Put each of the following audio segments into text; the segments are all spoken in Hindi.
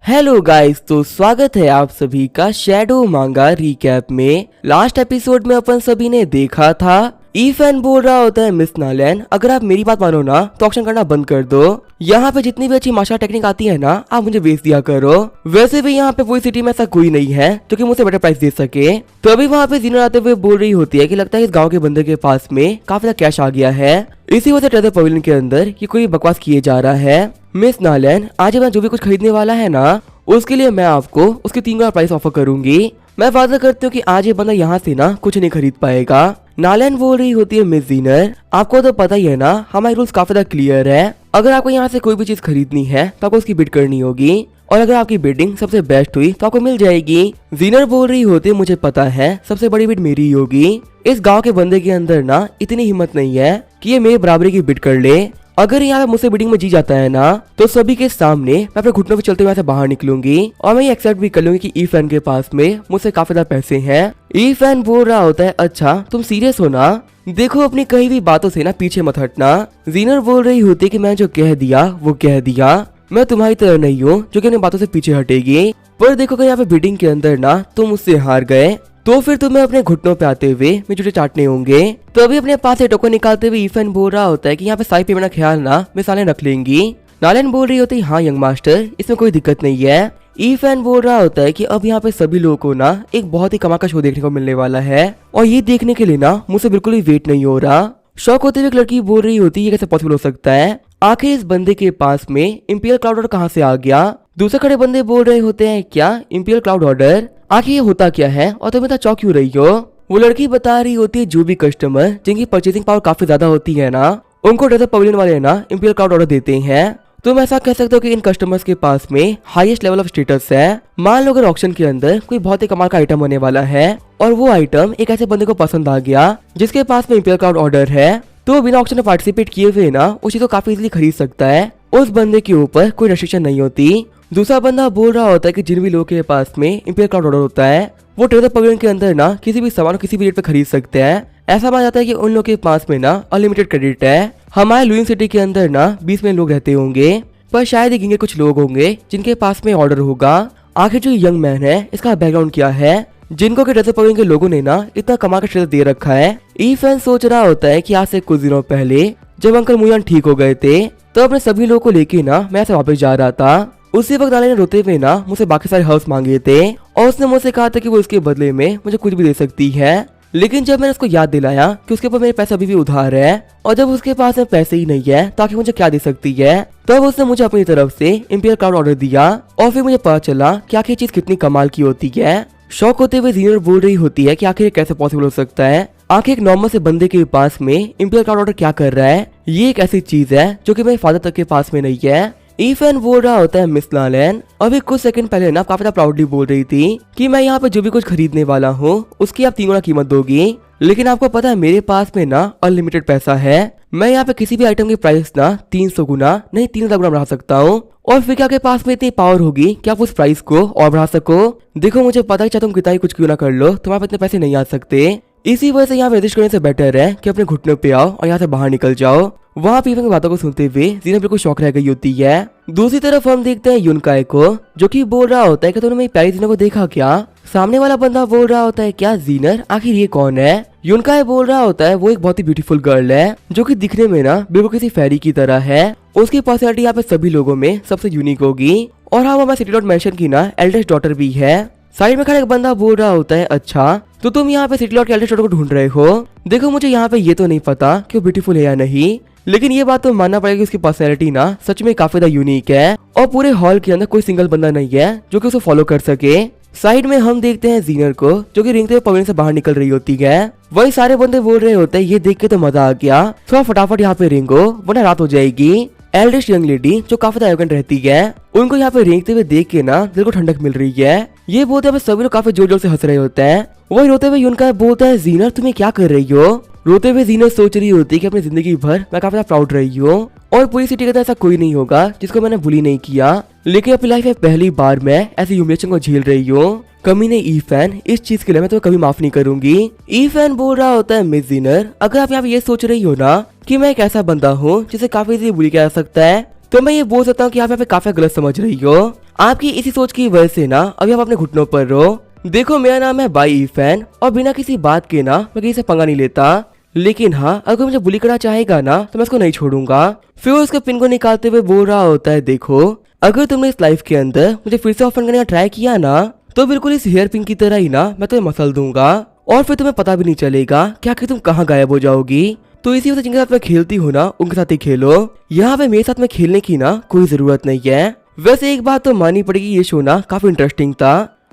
हेलो गाइस, तो स्वागत है आप सभी का शैडो मांगा रिकैप में। लास्ट एपिसोड में अपन सभी ने देखा था ईफैन बोल रहा होता है मिस नालन, अगर आप मेरी बात मानो ना तो ऑक्शन करना बंद कर दो। यहाँ पे जितनी भी अच्छी मार्शल टेक्निक आती है ना आप मुझे बेच दिया करो। वैसे भी यहाँ पे पूरी सिटी में ऐसा कोई नहीं है जो कि मुझसे बेटर प्राइस दे सके। तो अभी वहाँ पे जीनर आते हुए बोल रही होती है कि लगता है इस गाँव के बंदे के पास में काफी ज्यादा कैश आ गया है, इसी वजह ट्रेजर पवेलियन के अंदर ये कोई बकवास किए जा रहा है। मिस नालन, आज मैं जो भी कुछ खरीदने वाला है ना उसके लिए मैं आपको उसके 3 गुना प्राइस ऑफर करूंगी। मैं वादा करती हूँ कि आज ये बंदा यहाँ से ना कुछ नहीं खरीद पाएगा। नालन बोल रही होती है मिस जीनर, आपको तो पता ही है ना हमारे रूल्स काफी ज्यादा क्लियर है। अगर आपको यहाँ से कोई भी चीज खरीदनी है तो आपको उसकी बिड करनी होगी और अगर आपकी बिडिंग सबसे बेस्ट हुई तो आपको मिल जाएगी। जीनर बोल रही होती है मुझे पता है सबसे बड़ी बिड मेरी ही होगी। इस गाँव के बंदे के अंदर ना इतनी हिम्मत नहीं है कि ये मेरे बराबरी की बिड कर ले। अगर यहाँ पे मुझसे बिडिंग में जी जाता है ना तो सभी के सामने मैं अपने घुटनों पे चलते हुए से बाहर निकलूंगी और मैं ये एक्सेप्ट भी कर लूंगी कि ईफैन के पास में मुझसे काफी ज्यादा पैसे हैं। ईफैन बोल रहा होता है अच्छा तुम सीरियस हो ना, देखो अपनी कही हुई बातों से ना पीछे मत हटना। जीनर बोल रही होती है कि मैं जो कह दिया वो कह दिया, मैं तुम्हारी तरह नहीं हूँ जो कि अपनी बातों से पीछे हटेगी। पर देखो कि यहाँ पे बिडिंग के अंदर ना तुम मुझसे हार गए तो फिर तुम्हें अपने घुटनों पे आते हुए मुझे चाटने होंगे। तो अभी अपने पास से टोकन निकालते हुए ईफैन बोल रहा होता है कि यहाँ पे साई पे मेरा ख्याल ना मिसालें रख लेंगी। नालन बोल रही होती है हाँ यंग मास्टर, इसमें कोई दिक्कत नहीं है। ईफैन बोल रहा होता है कि अब यहाँ पे सभी लोगों को ना एक बहुत ही कमाल का शो देखने को मिलने वाला है और ये देखने के लिए ना मुझसे बिल्कुल भी वेट नहीं हो रहा। शौक होते हुए एक लड़की बोल रही होती है ये कैसे पॉसिबल हो सकता है, आखिर इस बंदे के पास में इंपीरियल क्लाउड ऑर्डर कहाँ से आ गया। दूसरे खड़े बंदे बोल रहे होते हैं क्या इंपीरियल क्लाउड ऑर्डर, आखिर ये होता क्या है और तुम इतना चौंक क्यों रही हो। वो लड़की बता रही होती है जो भी कस्टमर जिनकी परचेसिंग पावर काफी ज्यादा होती है ना उनको ट्रेजर पवेलियन वाले ना इंपीरियल क्लाउड ऑर्डर देते हैं। तुम ऐसा कह सकते हो कि इन कस्टमर्स के पास में हाईएस्ट लेवल ऑफ स्टेटस है। मान लो अगर ऑक्शन के अंदर कोई बहुत ही कमाल का आइटम होने वाला है और वो आइटम एक ऐसे बंदे को पसंद आ गया जिसके पास में इंपीरियल क्लाउड ऑर्डर है तो बिना ऑक्शन में पार्टिसिपेट किए हुए ना उसी को काफी इजीली खरीद सकता है, उस बंदे के ऊपर कोई रेस्ट्रिक्शन नहीं होती। दूसरा बंदा बोल रहा होता है कि जिन भी लोगों के पास में इंपीरियल क्लाउड ऑर्डर होता है वो ट्रेजर पवेलियन के अंदर ना किसी भी सामान किसी भी रेट पे खरीद सकते हैं। ऐसा माना जाता है कि उन लोगों के पास में ना अनलिमिटेड क्रेडिट है। हमारे लुइन सिटी के अंदर ना 20 मिलियन लोग रहते होंगे पर शायद ही कुछ लोग होंगे जिनके पास में ऑर्डर होगा। आखिर जो यंग मैन है इसका बैकग्राउंड क्या है जिनको के ट्रेजर पवेलियन के लोगों ने ना इतना कमाल का ट्रेजर दे रखा है। ईफैन सोच रहा होता है कि आज से कुछ दिनों पहले जब अंकल मुयान ठीक हो गए थे तो अपने सभी लोगों को लेके ना मैं ऐसे वापस जा रहा था। उसी वक्त नाले ने रोते हुए ना मुझसे बाकी सारे हाउस मांगे थे और उसने मुझसे कहा था कि वो इसके बदले में मुझे कुछ भी दे सकती है। लेकिन जब मैंने उसको याद दिलाया कि उसके ऊपर मेरे पैसे अभी भी उधार है और जब उसके पास में पैसे ही नहीं है तो आखिर मुझे क्या दे सकती है, तब उसने मुझे अपनी तरफ से इंपीरियल क्लाउड ऑर्डर दिया और फिर मुझे पता चला कि आखिर चीज कितनी कमाल की होती है। शौक होते हुए जीनर बोल रही होती है कि आखिर कैसे पॉसिबल हो सकता है, आखिर एक नॉर्मल से बंदे के पास में इंपीरियल क्लाउड ऑर्डर क्या कर रहा है, ये एक ऐसी चीज है जो कि मेरे फादर तक के पास में नहीं है। ईफैन बोल रहा होता है मिस नालन, अभी कुछ सेकंड पहले ना काफी प्राउडली बोल रही थी कि मैं यहाँ पे जो भी कुछ खरीदने वाला हूँ उसकी आप 3 गुना कीमत दोगी, लेकिन आपको पता है मेरे पास में ना अनलिमिटेड पैसा है। मैं यहाँ पे किसी भी आइटम की प्राइस ना 300 गुना नहीं 3000 गुना बढ़ा सकता हूँ और फिर क्या आपके पास में इतनी पावर होगी कि आप उस प्राइस को और बढ़ा सको। देखो मुझे पता है चाहे तुम कितना ही कुछ क्यों ना कर लो तुम्हारे पास इतने पैसे नहीं आ सकते, इसी वजह से यहाँ पे रजिस्टर करने से बेटर है कि अपने घुटनों पे आओ और यहाँ से बाहर निकल जाओ। वहाँ पीवन की बातों को सुनते हुए जीनर बिल्कुल शौक रह गई होती है। दूसरी तरफ हम देखते हैं युनकाई को जो कि बोल रहा होता है कि तुमने मेरी प्यारी जीनर को देखा क्या। सामने वाला बंदा बोल रहा होता है क्या जीनर, आखिर ये कौन है। युनकाई बोल रहा होता है वो एक बहुत ही ब्यूटीफुल गर्ल है जो कि दिखने में ना बिल्कुल किसी फेरी की तरह है, उसकी पर्सनैलिटी यहाँ पे सभी लोगों में सबसे यूनिक होगी और हाँ हमारे सिटी डॉट मेंशन की ना एल्डेस्ट डॉटर भी है। साइड में खड़ा एक बंदा बोल रहा होता है अच्छा तो तुम यहाँ पे सिटी लॉर्ड के एल्डेस्ट डॉटर को ढूंढ रहे हो। देखो मुझे यहाँ पे ये तो नहीं पता कि वो ब्यूटीफुल है या नहीं, लेकिन ये बात तो मानना पड़ेगा कि उसकी पर्सनैलिटी ना सच में काफी ज्यादा यूनिक है और पूरे हॉल के अंदर कोई सिंगल बंदा नहीं है जो कि उसे फॉलो कर सके। साइड में हम देखते हैं जीनर को जो कि रेंगते हुए पवेलियन से बाहर निकल रही होती है। वही सारे बंदे बोल रहे होते हैं ये देख के तो मजा आ गया, थोड़ा फटाफट यहाँ पे रेंगो वरना रात हो जाएगी। एल्डेस्ट यंग लेडी जो काफी ज्यादा एरोगेंट रहती है उनको यहाँ पे रेंगते हुए देख के ना दिल को ठंडक मिल रही है। ये बोलते हुए सभी लोग काफी जोर जोर से हंस रहे होते हैं। वही रोते हुए युनकाई बोलता है जीनर तुम्हें क्या कर रही हो। रोते हुए जीनर सोच रही होती है कि अपनी जिंदगी भर मैं काफी प्राउड रही हूँ और पूरी सिटी के अंदर ऐसा कोई नहीं होगा जिसको मैंने बुली नहीं किया, लेकिन अपनी लाइफ में पहली बार मैं ऐसी ह्यूमिलिएशन को झेल रही हूँ। कमीने ईफैन, इस चीज के लिए मैं तुम्हें कभी माफ नहीं करूंगी। ईफैन बोल रहा होता है मिस जीनर, अगर आप यहाँ पे ये सोच रही हो ना कि मैं एक ऐसा बंदा हूँ जिसे काफी इजीली बुली किया जा सकता है तो मैं ये बोल सकता हूँ कि आप यहाँ पे काफी गलत समझ रही हो। आपकी इसी सोच की वजह से ना अभी आप अपने घुटनों पर रहो। देखो मेरा नाम है बाई ईफैन और बिना किसी बात के ना मैं किसी से पंगा नहीं लेता, लेकिन हाँ अगर मुझे बुली करना चाहेगा ना तो मैं उसको नहीं छोड़ूंगा। फिर उसके पिन को निकालते हुए बोल रहा होता है, देखो अगर तुमने इस लाइफ के अंदर मुझे फिर से ऑफर करने का ट्राई किया ना तो बिल्कुल इस हेयर पिन की तरह ही ना मैं तुम्हें मसल दूंगा और फिर तुम्हें पता भी नहीं चलेगा कि आखिर तुम कहाँ गायब हो जाओगी। तो इसी वजह जिनके साथ मैं खेलती हूँ ना उनके साथ ही खेलो, यहाँ पे मेरे साथ में खेलने की ना कोई जरूरत नहीं है। वैसे एक बात तो माननी पड़ेगी, ये शो ना काफी इंटरेस्टिंग था।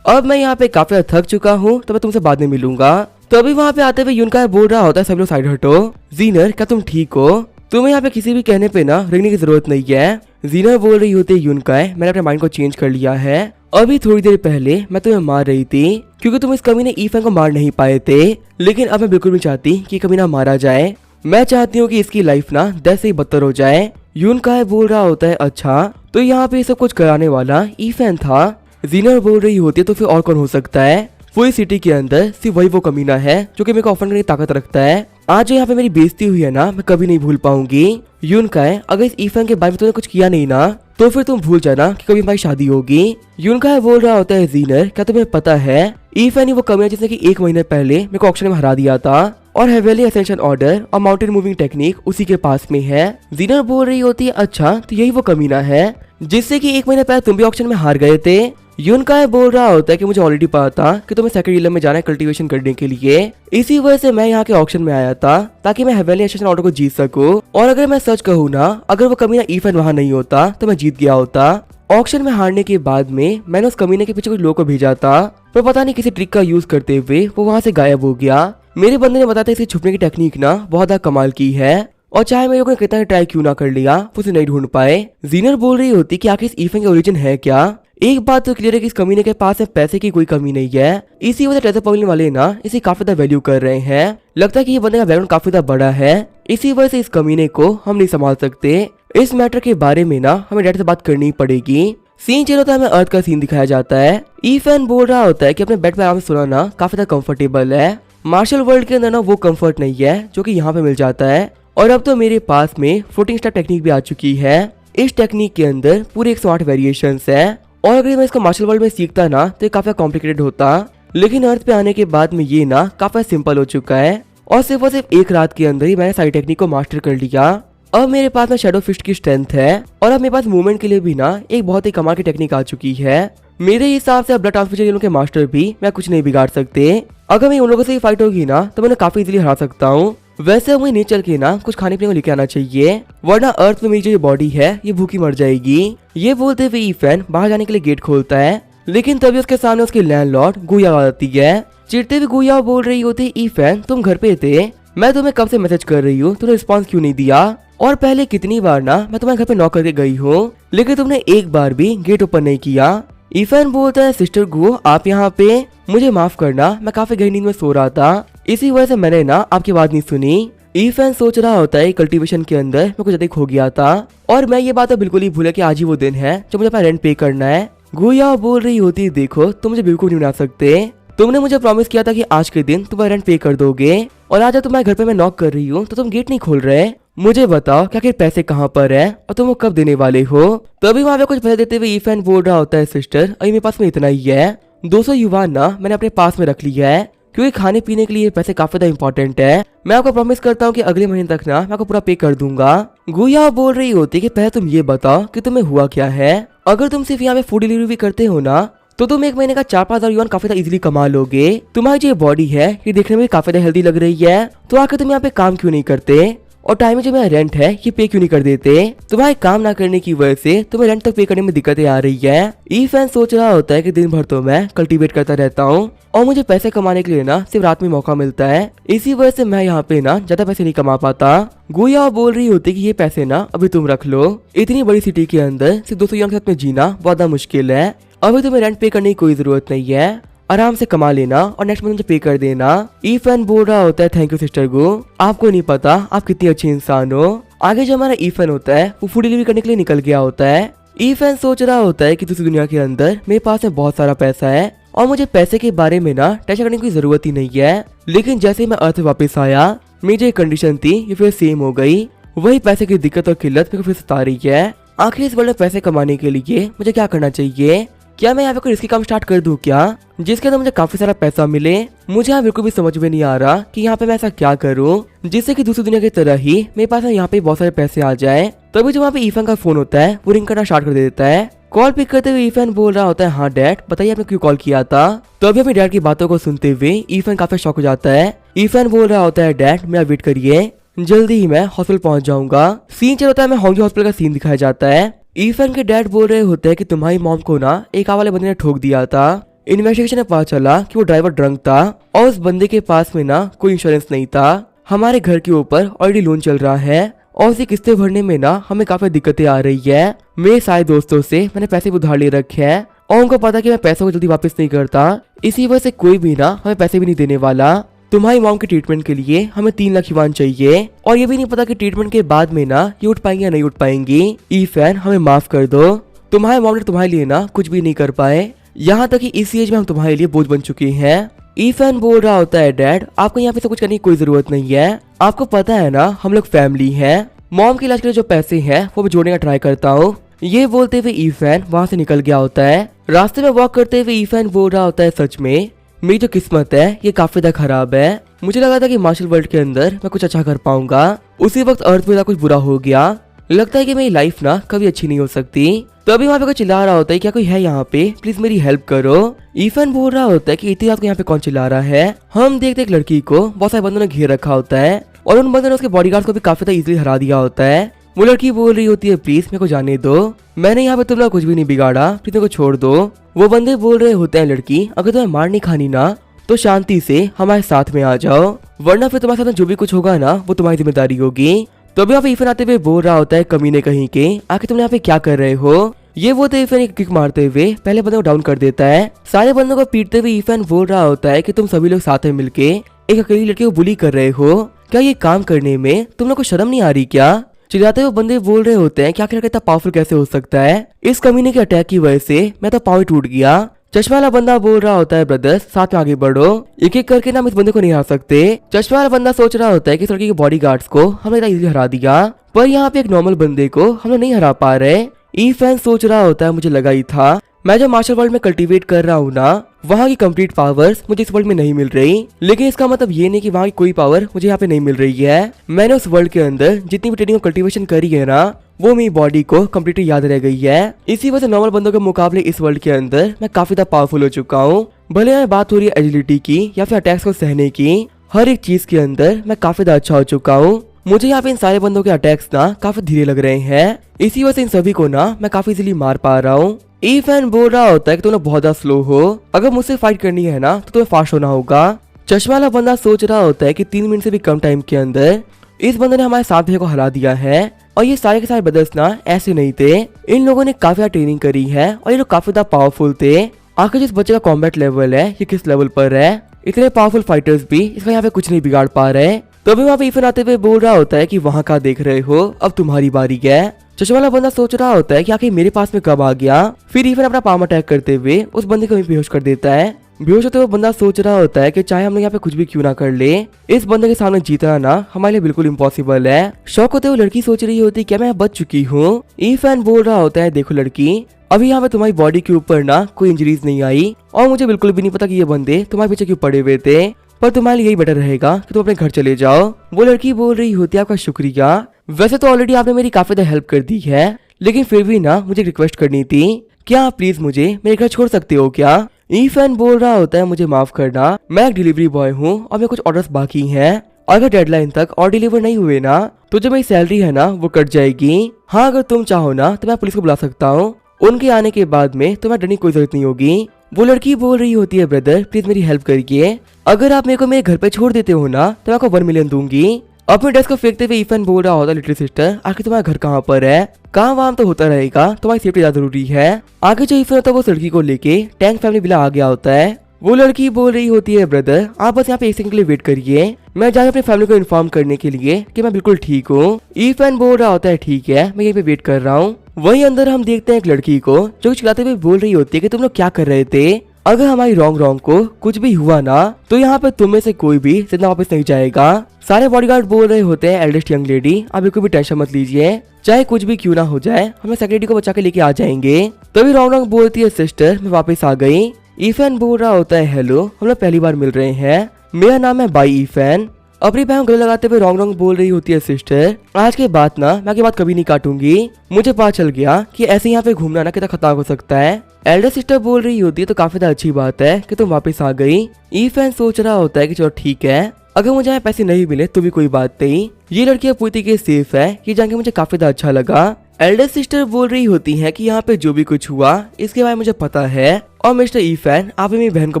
अब मैं यहाँ पे काफी थक चुका हूँ तो मैं तुमसे बाद में मिलूंगा। तो अभी वहाँ पे आते हुए यूनका बोल रहा होता है, सब लोग साइड हटो। जीनर क्या तुम ठीक हो? तुम्हें यहाँ पे किसी भी कहने पे ना रेंगने की जरूरत नहीं है। जीनर बोल रही होती है, यूनका मैंने अपने माइंड को चेंज कर लिया है। अभी थोड़ी देर पहले मैं तुम्हें मार रही थी क्योंकि तुम इस कमीने ईफैन को मार नहीं पाए थे, लेकिन अब मैं बिल्कुल नहीं चाहती कि कमीना मारा जाए। मैं चाहती हूँ कि इसकी लाइफ ना 10 से ही बदतर हो जाए। यूनका बोल रहा होता है, अच्छा तो यहाँ पे सब कुछ कराने वाला ईफैन था। जीनर बोल रही होती है, तो फिर और कौन हो सकता है? पूरी सिटी के अंदर सिर्फ वही वो कमीना है जो कि मेरे को ऑफर करने की ताकत रखता है। आज जो यहाँ पे मेरी बेइज्जती हुई है ना मैं कभी नहीं भूल पाऊंगी। यूनका अगर इस ईफैन के बारे में तुमने कुछ किया नहीं ना तो फिर तुम भूल जाना कि कभी हमारी शादी होगी। यूनका बोल रहा होता है, जीनर क्या तुम्हें पता है ईफैन ही वो कमीना जिसने कि 1 महीने पहले मेरे को ऑक्शन में हरा दिया था और हेवेली असेंशन ऑर्डर और माउंटेन मूविंग टेक्निक उसी के पास में है। जीनर बोल रही होती है, अच्छा तो यही वो कमीना है जिससे कि 1 महीने पहले तुम भी ऑक्शन में हार गए थे। यूनका बोल रहा होता है कि मुझे ऑलरेडी पता था कि तुम्हें सेकंड इलम में जाना है कल्टीवेशन करने के लिए, इसी वजह से मैं यहाँ के ऑक्शन में आया था ताकि मैं हेवेली असेंशन ऑर्डर को जीत सकूं। और अगर मैं सच कहूँ ना, अगर वो कमीना ईफैन वहाँ नहीं होता तो मैं जीत गया होता। ऑक्शन में हारने के बाद में मैंने उस कमीने के पीछे कुछ लोगों को भेजा था, पर पता नहीं किसी ट्रिक का यूज करते हुए वो वहाँ से गायब हो गया। मेरे बंदे ने बताया था इसे छुपने की टेक्निक ना बहुत ज्यादा कमाल की है और चाहे मेरे को कितना ट्राई क्यों ना कर लिया वो उसे नहीं ढूंढ पाए। जीनर बोल रही होती कि आखिर इस ईफैन का ओरिजिन है क्या? एक बात तो क्लियर है कि इस कमीने के पास में पैसे की कोई कमी नहीं है, इसी वजह ट्रेजर पकड़ने वाले ना इसे काफी ज्यादा वैल्यू कर रहे हैं। लगता है कि ये बंदे का बैकग्राउंड काफी ज्यादा बड़ा है, इसी वजह से इस कमीने को हम नहीं संभाल सकते। इस मैटर के बारे में ना हमें डैड से बात करनी पड़ेगी। सीन चलो तो हमें अर्थ का सीन दिखाया जाता है। ईफैन बोल रहा होता है कि अपने बेड पे आराम से सोना ना काफी ज्यादा कंफर्टेबल है। मार्शल वर्ल्ड के अंदर ना वो कंफर्ट नहीं है जो कि यहाँ पे मिल जाता है। और अब तो मेरे पास में फ्लोटिंग स्टार टेक्निक भी आ चुकी है। इस टेक्निक के अंदर पूरे 108 वेरिएशंस है और अगर मैं इसको मार्शल वर्ल्ड में सीखता ना तो ये काफी कॉम्प्लिकेटेड होता, लेकिन अर्थ पे आने के बाद में ये ना काफी सिंपल हो चुका है और सिर्फ और सिर्फ 1 रात के अंदर ही मैंने सारी टेक्निक को मास्टर कर लिया। अब मेरे पास में शैडो फिस्ट की स्ट्रेंथ है और अब मेरे पास मूवमेंट के लिए भी ना एक बहुत ही कमाल की टेक्निक आ चुकी है। मेरे हिसाब से ब्लड ट्रांसफ्यूजन के मास्टर भी मैं कुछ नहीं बिगाड़ सकते। अगर मैं उन लोगों से ही फाइट होगी ना तो मैं काफी इजीली हरा सकता हूँ। वैसे मुझे नीचे चल के ना कुछ खाने पीने को लेके आना चाहिए, वरना अर्थ में मेरी जो बॉडी है ये भूखी मर जाएगी। ये बोलते हुए ईफैन बाहर जाने के लिए गेट खोलता है, लेकिन तभी उसके सामने उसकी लैंडलॉर्ड गुया आ जाती है। चिढ़ते हुए गुया बोल रही होती, ईफैन तुम घर पे थे, मैं तुम्हें कब से मैसेज कर रही हूँ, तुमने रिस्पॉन्स क्यों नहीं दिया? और पहले कितनी बार ना मैं तुम्हारे घर पे नॉक करके गई हूँ, लेकिन तुमने एक बार भी गेट ओपन नहीं किया। ईफैन बोलता है, सिस्टर गु आप यहाँ पे, मुझे माफ करना मैं काफी गहरी नींद में सो रहा था, इसी वजह से मैंने ना आपकी आवाज नहीं सुनी। ईफैन सोच रहा होता है कल्टीवेशन के अंदर मैं कुछ अधिक हो गया था और मैं ये बात तो बिल्कुल ही भूला कि आज ही वो दिन है जब मुझे अपना रेंट पे करना है। गुया बोल रही होती, देखो तुम मुझे बिल्कुल नहीं बना सकते, तुमने मुझे प्रॉमिस किया था कि आज के दिन तुम्हारा रेंट पे कर दोगे और आज जब तुम्हारे घर पे मैं नॉक कर रही हूँ तो तुम गेट नहीं खोल रहे। मुझे बताओ क्या पैसे कहाँ पर है और तुम वो कब देने वाले हो? तभी वहाँ पे कुछ पैसे देते हुए ईफैन बोल रहा होता है, सिस्टर अभी मेरे पास में इतना ही है, 200 युवान ना मैंने अपने पास में रख लिया है क्योंकि खाने पीने के लिए पैसे काफी ज्यादा इंपॉर्टेंट है। मैं आपको प्रॉमिस करता हूँ कि अगले महीने तक ना मैं आपको पूरा पे कर दूंगा। गुया बोल रही होती कि पहले तुम ये बताओ कि तुम्हें हुआ क्या है। अगर तुम सिर्फ यहाँ पे फूड डिलीवरी भी करते हो ना तो तुम 1 महीने का 4-5 हजार युआन काफी ज्यादा इजीली कमा लोगे। तुम्हारी जो बॉडी है ये देखने में काफी ज्यादा हेल्दी लग रही है, तो आखिर तुम यहाँ पे काम क्यों नहीं करते और टाइम में जो मेरा रेंट है ये पे क्यों नहीं कर देते? तुम्हारे काम ना करने की वजह से तुम्हें रेंट तक पे करने में दिक्कतें आ रही है। ईफैन सोच रहा होता है कि दिन भर तो मैं कल्टीवेट करता रहता हूँ और मुझे पैसे कमाने के लिए ना सिर्फ रात में मौका मिलता है, इसी वजह से मैं यहाँ पे ना ज्यादा पैसे नहीं कमा पाता। गुया बोल रही होती कि ये पैसे ना अभी तुम रख लो, इतनी बड़ी सिटी के अंदर सिर्फ 200 युआन के साथ में जीना बहुत मुश्किल है, अभी तुम्हें रेंट पे करने की कोई जरूरत नहीं है, आराम से कमा लेना और नेक्स्ट मंथ मुझे पे कर देना। ईफैन बोल रहा होता है, थैंक यू सिस्टर गो, आपको नहीं पता आप कितनी अच्छी इंसान हो। आगे जो हमारा ईफैन होता है वो फूड डिलीवरी करने के लिए निकल गया होता है। ईफैन सोच रहा होता है कि दूसरी दुनिया के अंदर मेरे पास में बहुत सारा पैसा है और मुझे पैसे के बारे में ना टेंशन करने की जरूरत ही नहीं है, लेकिन जैसे ही मैं अर्थ वापस आया मेरी जो कंडीशन थी ये फिर सेम हो गई, वही पैसे की दिक्कत और किल्लत मेरे को फिर सता रही है। आखिर इस वर्ल्ड में पैसे कमाने के लिए मुझे क्या करना चाहिए? क्या मैं यहाँ पे कोई रिस्की काम स्टार्ट कर दूं क्या, जिसके अंदर मुझे काफी सारा पैसा मिले? मुझे यहाँ बिल्कुल भी समझ में नहीं आ रहा कि यहाँ पे मैं ऐसा क्या करूं जिससे कि दूसरी दुनिया की तरह ही मेरे पास यहाँ पे बहुत सारे पैसे आ जाए। तभी जो वहाँ पे ईफन का फोन होता है वो रिंग करना स्टार्ट कर देता है। कॉल पिक करते हुए ईफन बोल रहा होता है, हाँ डैड बताइए आपने क्यों कॉल किया था। तो अभी अपने डैड की बातों को सुनते हुए ईफन काफी शॉक हो जाता है। ईफन बोल रहा होता है, डैड मेरा वेट करिए, जल्दी ही मैं हॉस्पिटल पहुंच जाऊंगा। सीन चल होता है, मैं हॉन्गी हॉस्पिटल का सीन दिखाया जाता है। ईफन के डैड बोल रहे होते हैं कि तुम्हारी मॉम को ना एक वाले बंदे ने ठोक दिया था। इन्वेस्टिगेशन में पता चला कि वो ड्राइवर ड्रंक था और उस बंदे के पास में ना कोई इंश्योरेंस नहीं था। हमारे घर के ऊपर ऑलरेडी लोन चल रहा है और उसे किस्तें भरने में ना हमें काफी दिक्कतें आ रही है। मेरे सारे दोस्तों से मैंने पैसे भी उधार ले रखे हैं और उनको पता कि मैं पैसों को जल्दी वापस नहीं करता, इसी वजह से कोई भी ना हमें पैसे भी नहीं देने वाला। तुम्हारी मॉम के ट्रीटमेंट के लिए हमें 3 लाख युआन चाहिए और ये भी नहीं पता कि ट्रीटमेंट के बाद में ना ये उठ पाएंगे या नहीं उठ पाएंगी। ईफन हमें माफ कर दो, तुम्हारे मॉम ने तुम्हारे लिए ना कुछ भी नहीं कर पाए, यहाँ तक कि इसी एज में हम तुम्हारे लिए बोझ बन चुके हैं। ईफन बोल रहा होता है, डैड आपको यहाँ पे सब कुछ करने की कोई जरूरत नहीं है, आपको पता है ना हम लोग फैमिली है। मॉम के इलाज के लिए जो पैसे हैं वो मैं जोड़ने का ट्राई करता हूँ। ये बोलते हुए ईफन वहाँ से निकल गया होता है। रास्ते में वॉक करते हुए ईफन बोल रहा होता है, सच में मेरी जो किस्मत है ये काफी ज्यादा खराब है। मुझे लगा था कि मार्शल वर्ल्ड के अंदर मैं कुछ अच्छा कर पाऊंगा, उसी वक्त अर्थ में कुछ बुरा हो गया। लगता है कि मेरी लाइफ ना कभी अच्छी नहीं हो सकती। तो अभी वहाँ पे कोई चिल्ला रहा होता है, क्या कोई है यहाँ पे, प्लीज मेरी हेल्प करो। ईफन बोल रहा होता है कि इतनी रात को यहाँ पे कौन चिल्ला रहा है। हम देखते एक लड़की को बहुत सारे बंदों ने घेर रखा होता है और उन बंदों ने उसके बॉडीगार्ड को भी काफी ज्यादा इजीली हरा दिया होता है। वो लड़की बोल रही होती है, प्लीज मेरे को जाने दो, मैंने यहाँ पे तुम लोग कुछ भी नहीं बिगाड़ा, प्लीज मेरे को छोड़ दो। वो बंदे बोल रहे होते हैं, लड़की अगर तुम्हें मार नहीं खानी ना तो शांति से हमारे साथ में आ जाओ, वरना फिर तुम्हारे साथ जो भी कुछ होगा ना वो तुम्हारी जिम्मेदारी होगी। तो अभी यहाँ पे ईफन आते हुए बोल रहा होता है, कमीने कहीं के, आखिर तुम यहाँ पे क्या कर रहे हो। ये वो तो ईफन एक किक मारते हुए पहले बंदे को डाउन कर देता है। सारे बंदों को पीटते हुए ईफन बोल रहा होता है कि तुम सभी लोग साथ में मिलके एक अकेली लड़की को बुली कर रहे हो, क्या ये काम करने में तुम लोग को शर्म नहीं आ रही क्या। चिल्लाते हुए बंदे बोल रहे होते हैं कि आखिर इतना पावरफुल कैसे हो सकता है, इस कमीने के अटैक की वजह से मैं तो पावर टूट गया। चश्मा वाला बंदा बोल रहा होता है, ब्रदर्स साथ में आगे बढ़ो, एक एक करके ना हम इस बंदे को नहीं हरा सकते। चश्मा वाला बंदा सोच रहा होता है कि इस लड़की के बॉडी गार्ड्स को हमने इतना इजीली हरा दिया, पर यहाँ पे एक नॉर्मल बंदे को हम लोग नहीं हरा पा रहे। ईफन सोच रहा होता है, मुझे लगा ही था, मैं जो मार्शल वर्ल्ड में कल्टीवेट कर रहा हूँ ना वहाँ की कंप्लीट पावर्स मुझे इस वर्ल्ड में नहीं मिल रही, लेकिन इसका मतलब ये नहीं कि वहाँ की कोई पावर मुझे यहाँ पे नहीं मिल रही है। मैंने उस वर्ल्ड के अंदर जितनी भी ट्रेनिंग और कल्टीवेशन करी है ना वो मेरी बॉडी को कम्प्लीटली याद रह गई है। इसी वजह से नॉर्मल बंदों के मुकाबले इस वर्ल्ड के अंदर मैं काफी ज्यादा पावरफुल हो चुका हूँ। भले यहाँ बात हो रही है एजिलिटी की या फिर अटैक्स को सहने की, हर एक चीज के अंदर मैं काफी ज्यादा अच्छा हो चुका हूँ। मुझे यहाँ पे इन सारे बंदों के अटैक्स ना काफी धीरे लग रहे हैं, इसी वजह से इन सभी को ना मैं काफी इजीली मार पा रहा हूँ। ईफन बोल रहा होता है कि तुम लोग बहुत ज्यादा स्लो हो, अगर मुझसे फाइट करनी है ना तो तुम्हें फास्ट होना होगा। चश्मा वाला बंदा सोच रहा होता है कि 3 मिनट से भी कम टाइम के अंदर इस बंदे ने हमारे साथ भैया को हरा दिया है और ये सारे के सारे ब्रदर्स ना ऐसे नहीं थे, इन लोगों ने काफी ज्यादा ट्रेनिंग करी है और ये लोग काफी ज्यादा पावरफुल थे। आखिर जिस बच्चे का कॉम्बैट लेवल है ये किस लेवल पर है, इतने पावरफुल फाइटर्स भी इसका यहाँ पे कुछ नहीं बिगाड़ पा रहे। तो अभी वहाँ पे ईफन आते हुए बोल रहा होता है कि वहाँ का देख रहे हो, अब तुम्हारी बारी है। चश्मा वाला बंदा सोच रहा होता है कि आखिर मेरे पास में कब आ गया। फिर ईफन अपना पाम अटैक करते हुए उस बंदे को बेहोश कर देता है। बेहोश होते हुए बंदा सोच रहा होता है कि चाहे हम लोग यहाँ पे कुछ भी क्यों ना कर ले, इस बंदे के सामने जीतना ना हमारे लिए बिल्कुल इम्पॉसिबल है। शौक होते हुए लड़की सोच रही होती क्या मैं बच चुकी हूँ। ईफन बोल रहा होता है, देखो लड़की अभी यहाँ पे तुम्हारी बॉडी के ऊपर ना कोई इंजरीज नहीं आई और मुझे बिल्कुल भी नहीं पता कि ये बंदे तुम्हारे पीछे क्यों पड़े हुए थे, पर तुम्हारे लिए यही बेटर रहेगा कि तुम अपने घर चले जाओ। वो लड़की बोल रही होती है, आपका शुक्रिया, वैसे तो ऑलरेडी आपने मेरी काफी ज्यादा हेल्प कर दी है, लेकिन फिर भी ना मुझे रिक्वेस्ट करनी थी, क्या आप प्लीज मुझे मेरे घर छोड़ सकते हो क्या। ईफन बोल रहा होता है, मुझे माफ करना, मैं एक डिलीवरी बॉय हूँ और मेरे कुछ ऑर्डर्स बाकी हैं, अगर डेडलाइन तक और डिलीवर नहीं हुए ना तो जो मेरी सैलरी है ना वो कट जाएगी। हाँ अगर तुम चाहो ना तो मैं पुलिस को बुला सकता हूँ, उनके आने के बाद में तुम्हें डरने की कोई जरूरत नहीं होगी। वो लड़की बोल रही होती है, ब्रदर प्लीज मेरी हेल्प करिए, अगर आप मेरे को मेरे घर पे छोड़ देते हो ना तो मैं आपको 1 मिलियन दूंगी। अपने डेस्क को फेंकते हुए ईफन बोल रहा होता, लिटिल सिस्टर आखिर तुम्हारा घर कहाँ पर है, काम वाम तो होता रहेगा, तुम्हारी सेफ्टी ज्यादा जरूरी है। आगे जो ईफन होता है वो उस लड़की को लेके टैंक फैमिली विला आ गया होता है। वो लड़की बोल रही होती है, ब्रदर आप बस यहाँ पे 1 सेकंड के लिए वेट करिए, मैं जाए अपनी फैमिली को इन्फॉर्म करने के लिए कि मैं बिल्कुल ठीक हूँ। ईफन बोल रहा होता है, ठीक है मैं यहीं पे वेट कर रहा हूँ। वहीं अंदर हम देखते हैं एक लड़की को जो चिल्लाते हुए बोल रही होती है कि तुम लोग क्या कर रहे थे, अगर हमारी रॉन्ग रॉन्ग को कुछ भी हुआ ना तो यहाँ पे तुम में से कोई भी जिंदा वापस नहीं जाएगा। सारे बॉडीगार्ड बोल रहे होते हैं एल्डेस्ट यंग लेडी आप बिल्कुल भी टेंशन मत लीजिए, चाहे कुछ भी क्यों ना हो जाए हम सेक्रेटरी को बचा के लेके आ जाएंगे। तभी रॉन्ग रॉन्ग बोलती है सिस्टर मैं वापस आ गई। ईफन बोल रहा होता है हेलो हम लोग पहली बार मिल रहे हैं, मेरा नाम है बाई ईफन। अपनी बहन गले लगाते हुए रॉन्ग रॉन्ग बोल रही होती है सिस्टर आज के बाद ना मैं आपकी बात कभी नहीं काटूंगी, मुझे पता चल गया कि ऐसे यहाँ पे घूमना ना कितना खतरनाक हो सकता है। एल्डर सिस्टर बोल रही होती है तो काफी ज्यादा अच्छी बात है कि तुम वापस आ गई। ईफन सोच रहा होता है कि चलो ठीक है अगर मुझे यहाँ पैसे नहीं मिले तो भी कोई बात नहीं, ये लड़कियां पूरी तरीके सेफ है, ये जान के मुझे काफी ज्यादा अच्छा लगा। एल्डर सिस्टर बोल रही होती है कि यहाँ पे जो भी कुछ हुआ इसके बारे में मुझे पता है और मिस्टर ईफन आपने मेरी बहन को